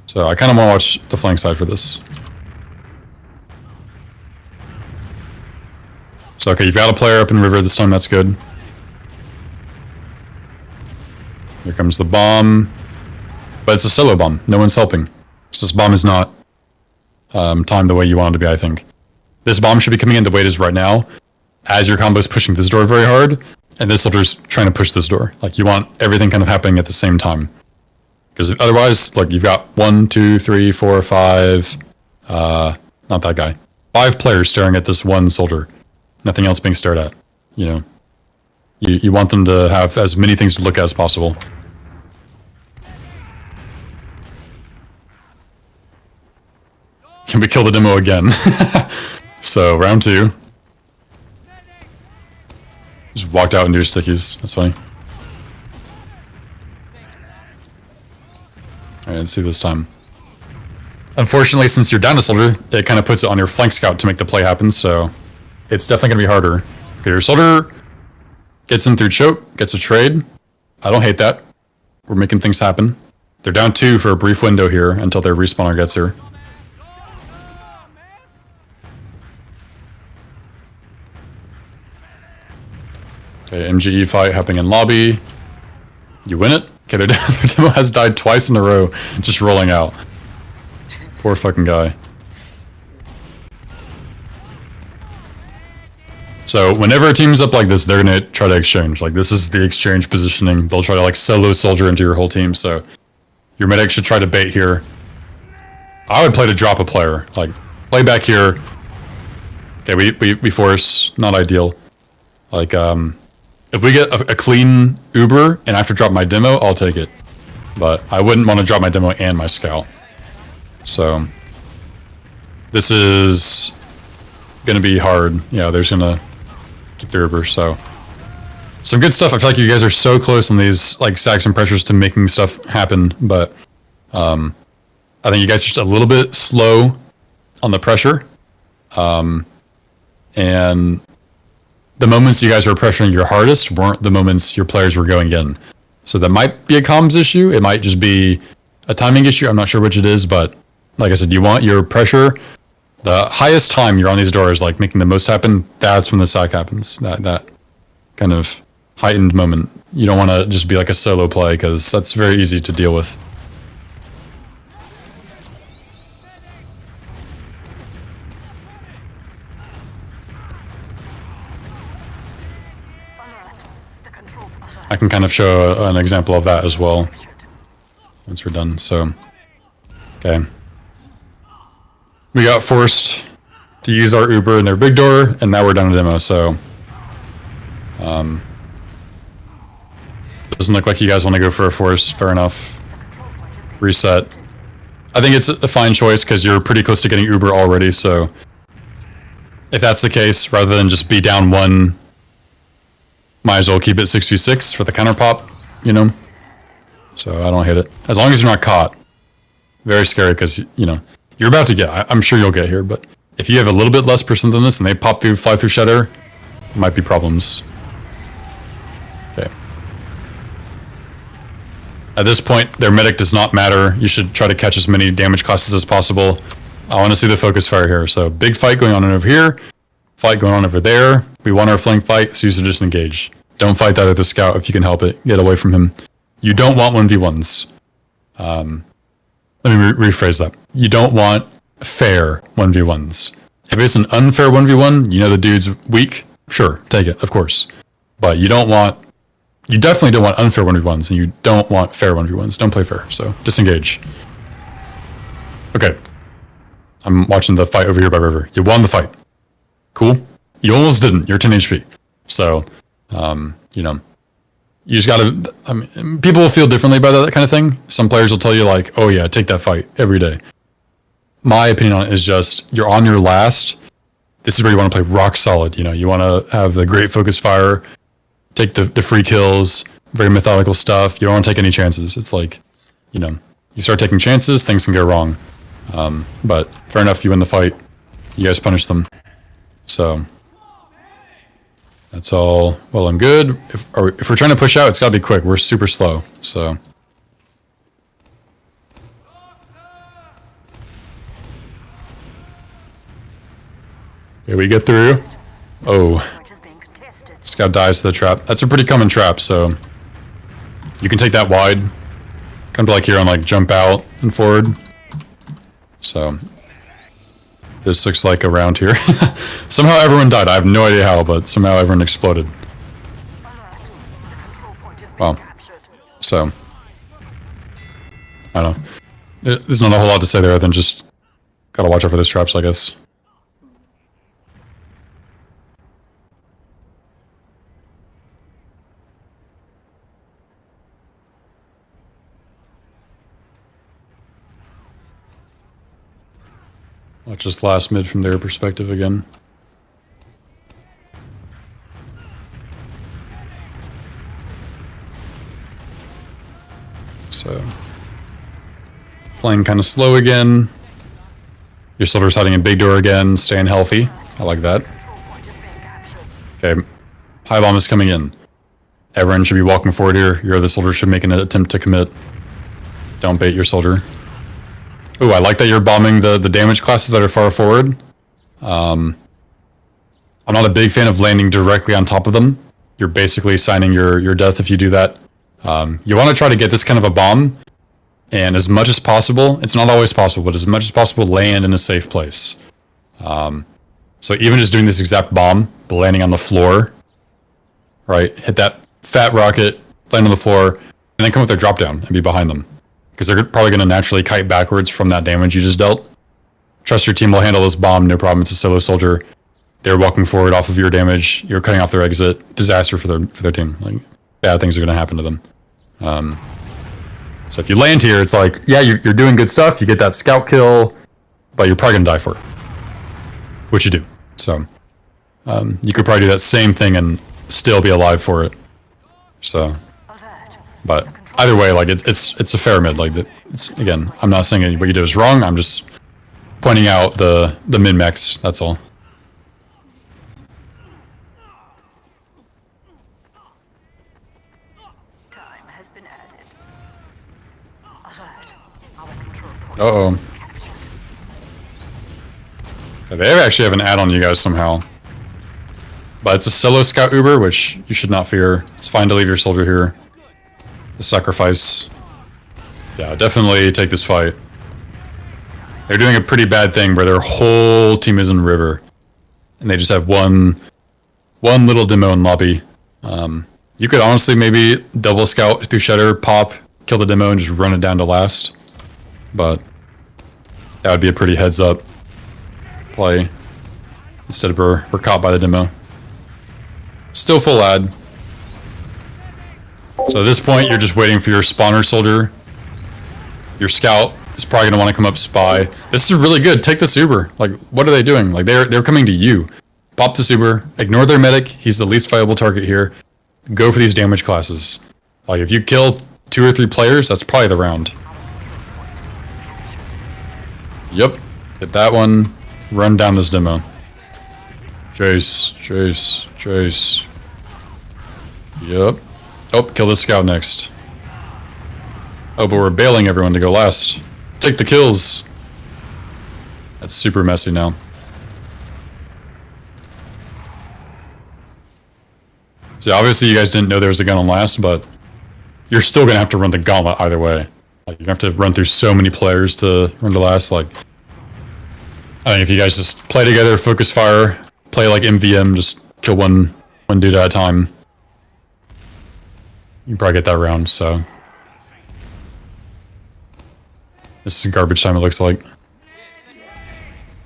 So, I kind of want to watch the flank side for this. So, okay, you've got a player up in river this time, that's good. Here comes the bomb. But it's a solo bomb, no one's helping. So this bomb is not timed the way you want it to be, I think. This bomb should be coming in the way it is right now, as your combo is pushing this door very hard, and this soldier's trying to push this door. Like, you want everything kind of happening at the same time. Because otherwise, like, you've got 1, 2, 3, 4, 5, not that guy. 5 players staring at this one soldier. Nothing else being stared at, you know. You want them to have as many things to look at as possible. Can we kill the demo again? So, round 2. Just walked out into your stickies, that's funny. Alright, let's see this time. Unfortunately, since you're down a soldier, it kind of puts it on your flank scout to make the play happen, so it's definitely going to be harder. Okay, your soldier gets in through choke, gets a trade. I don't hate that. We're making things happen. They're down 2 for a brief window here until their respawner gets here. Okay, MGE fight happening in lobby. You win it. Okay, their demo has died twice in a row, just rolling out. Poor fucking guy. So whenever a team's up like this, they're gonna try to exchange. Like this is the exchange positioning. They'll try to like solo soldier into your whole team. So your medic should try to bait here. I would play to drop a player. Like play back here. Okay, we force. Not ideal. Like if we get a clean Uber and I have to drop my demo, I'll take it. But I wouldn't want to drop my demo and my scout. So this is gonna be hard. Yeah, there's gonna keep the Uber. So some good stuff. I feel like you guys are so close on these like sacks and pressures to making stuff happen, but I think you guys are just a little bit slow on the pressure. And the moments you guys were pressuring your hardest weren't the moments your players were going in. So that might be a comms issue. It might just be a timing issue. I'm not sure which it is, but like I said, you want your pressure. The highest time you're on these doors, like making the most happen, that's when the sack happens. That kind of heightened moment. You don't want to just be like a solo play because that's very easy to deal with. I can kind of show an example of that as well once we're done. So, okay. We got forced to use our Uber in their big door, and now we're done a demo, so doesn't look like you guys want to go for a force. Fair enough. Reset. I think it's a fine choice because you're pretty close to getting Uber already, so if that's the case, rather than just be down one, might as well keep it 6v6 for the counter pop, you know? So I don't hate it. As long as you're not caught. Very scary because, you know, you're about to get, I'm sure you'll get here, but if you have a little bit less percent than this and they pop through, fly through Shatter, might be problems. Okay. At this point, their medic does not matter. You should try to catch as many damage classes as possible. I want to see the focus fire here. So big fight going on over here. Fight going on over there. We want our flank fight, so use to disengage. Don't fight that with the scout if you can help it. Get away from him. You don't want 1v1s. Let me rephrase that. You don't want fair 1v1s. If it's an unfair 1v1, you know the dude's weak, sure, take it, of course. But you definitely don't want unfair 1v1s, and you don't want fair 1v1s. Don't play fair, so disengage. Okay. I'm watching the fight over here by river. You won the fight. Cool. You almost didn't. You're 10 HP. So, you know, you just gotta, I mean, people will feel differently about that kind of thing. Some players will tell you like, oh yeah, take that fight every day. My opinion on it is just, you're on your last. This is where you want to play rock solid. You know, you want to have the great focus fire, take the free kills, very methodical stuff. You don't want to take any chances. It's like, you know, you start taking chances, things can go wrong. But fair enough, you win the fight. You guys punish them. So that's all well and good. If we're trying to push out, it's got to be quick. We're super slow. So here we get through. Oh, scout dies to the trap. That's a pretty common trap. So you can take that wide. Kind of like here on like jump out and forward. So this looks like a round here. Somehow everyone died. I have no idea how, but somehow everyone exploded. Wow. So, I don't know. There's not a whole lot to say there other than just gotta watch out for those traps, I guess. Watch this last mid from their perspective again. So, playing kind of slow again. Your soldier's hiding in big door again, staying healthy. I like that. Okay, high bomb is coming in. Everyone should be walking forward here. Your other soldier should make an attempt to commit. Don't bait your soldier. Ooh, I like that you're bombing the damage classes that are far forward. I'm not a big fan of landing directly on top of them. you're basically signing your death if you do that. You want to try to get this kind of a bomb, and as much as possible, it's not always possible, but as much as possible, land in a safe place. So even just doing this exact bomb, but landing on the floor, right? Hit that fat rocket, land on the floor, and then come with their drop down and be behind them. Because they're probably going to naturally kite backwards from that damage you just dealt. Trust your team will handle this bomb, no problem. It's a solo soldier. They're walking forward off of your damage. You're cutting off their exit. Disaster for their team. Like, bad things are going to happen to them. So if you land here, it's like, yeah, you're doing good stuff. You get that scout kill, but you're probably going to die for it. Which you do. So you could probably do that same thing and still be alive for it. So, but either way, like it's a fair mid. Like it's again, I'm not saying what you did is wrong. I'm just pointing out the min-max. That's all. Time has been added. Alert. Our control point. Uh-oh. They actually have an add on you guys somehow. But it's a solo scout Uber, which you should not fear. It's fine to leave your soldier here. The sacrifice. Yeah, definitely take this fight. They're doing a pretty bad thing where their whole team is in river. And they just have one little demo in lobby. You could honestly maybe double scout through Shutter, pop, kill the demo, and just run it down to last. But that would be a pretty heads up play. Instead of we're caught by the demo. Still full ad. So at this point, you're just waiting for your spawner soldier. Your scout is probably gonna want to come up spy. This is really good. Take this Uber. Like, what are they doing? Like, they're coming to you. Pop this Uber. Ignore their medic. He's the least viable target here. Go for these damage classes. Like, if you kill 2 or 3 players, that's probably the round. Yep. Hit that one. Run down this demo. Chase. Yep. Oh, kill this scout next. Oh, but we're bailing everyone to go last. Take the kills. That's super messy now. So obviously you guys didn't know there was a gun on last, but you're still going to have to run the gauntlet either way. Like, you're going to have to run through so many players to run to last. Like, I think if you guys just play together, focus fire, play like MVM, just kill one dude at a time, you can probably get that round, so. This is garbage time, it looks like.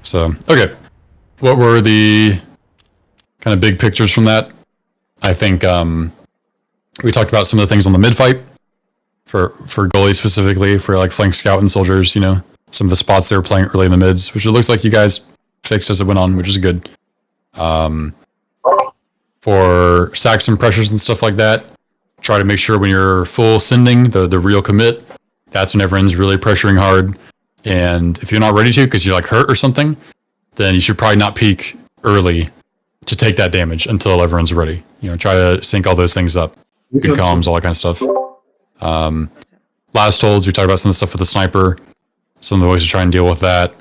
So, okay. What were the kind of big pictures from that? I think we talked about some of the things on the mid fight for goalie specifically, for like flank scout and soldiers, you know, some of the spots they were playing early in the mids, which it looks like you guys fixed as it went on, which is good. For sacks and pressures and stuff like that, try to make sure when you're full sending, the real commit, that's when everyone's really pressuring hard. And if you're not ready to because you're like hurt or something, then you should probably not peek early to take that damage until everyone's ready. You know, try to sync all those things up. Good comms, all that kind of stuff. Last holds, we talked about some of the stuff with the sniper. Some of the ways to try and deal with that.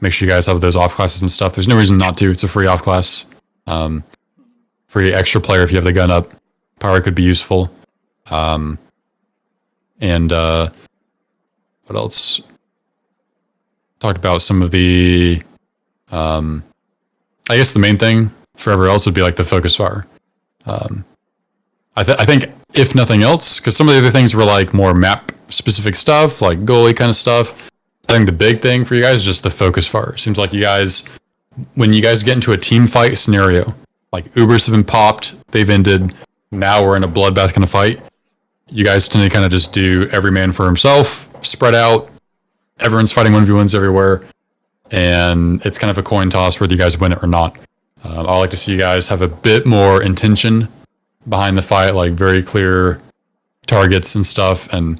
Make sure you guys have those off classes and stuff. There's no reason not to. It's a free off class. Free extra player if you have the gun up. Power could be useful. And what else? Talked about some of the I guess the main thing for everyone else would be like the focus fire. I think if nothing else, because some of the other things were like more map specific stuff, like goalie kind of stuff. I think the big thing for you guys is just the focus fire. Seems like you guys, when you guys get into a team fight scenario, like Ubers have been popped, they've ended, now we're in a bloodbath kind of fight. You guys tend to kind of just do every man for himself, spread out, everyone's fighting 1v1s everywhere, and it's kind of a coin toss whether you guys win it or not. I like to see you guys have a bit more intention behind the fight, like very clear targets and stuff, and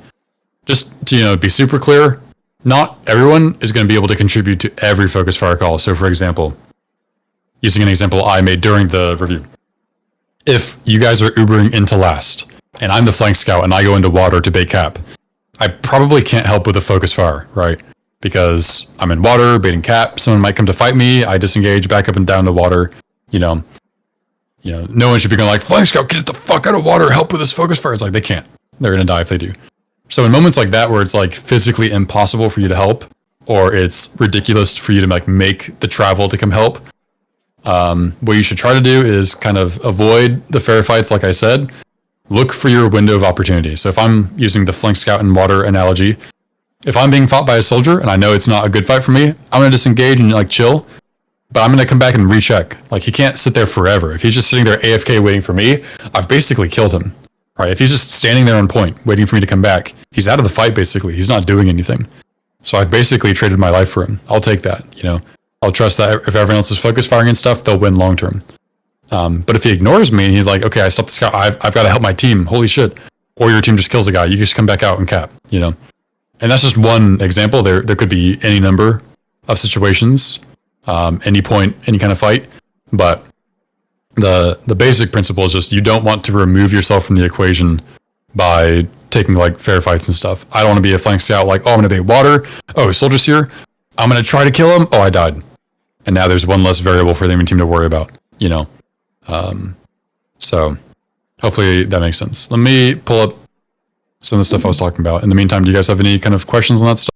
just to, you know, be super clear, not everyone is going to be able to contribute to every focus fire call. So for example, using an example I made during the review, if you guys are Ubering into last, and I'm the flank scout and I go into water to bait cap, I probably can't help with a focus fire, right? Because I'm in water, baiting cap, someone might come to fight me, I disengage, back up and down to water, you know. You know, no one should be going like, flank scout, get the fuck out of water, help with this focus fire. It's like, they can't. They're going to die if they do. So in moments like that, where it's like physically impossible for you to help, or it's ridiculous for you to like make the travel to come help, what you should try to do is kind of avoid the fair fights. Like I said, look for your window of opportunity. So if I'm using the flank scout and water analogy, if I'm being fought by a soldier and I know it's not a good fight for me, I'm going to disengage and like chill. But I'm going to come back and recheck. Like, he can't sit there forever. If he's just sitting there AFK waiting for me, I've basically killed him. Right? If he's just standing there on point waiting for me to come back, he's out of the fight basically. He's not doing anything. So I've basically traded my life for him. I'll take that, you know. I'll trust that if everyone else is focus firing and stuff, they'll win long term. But if he ignores me and he's like, okay, I stopped the scout, I've got to help my team. Holy shit. Or your team just kills a guy. You just come back out and cap, you know. And that's just one example. There could be any number of situations, any point, any kind of fight. But the basic principle is just you don't want to remove yourself from the equation by taking like fair fights and stuff. I don't want to be a flank scout like, oh, I'm going to bait water. Oh, soldier's here. I'm going to try to kill him. Oh, I died. And now there's one less variable for the enemy team to worry about, you know. So hopefully that makes sense. Let me pull up some of the stuff I was talking about. In the meantime, do you guys have any kind of questions on that stuff?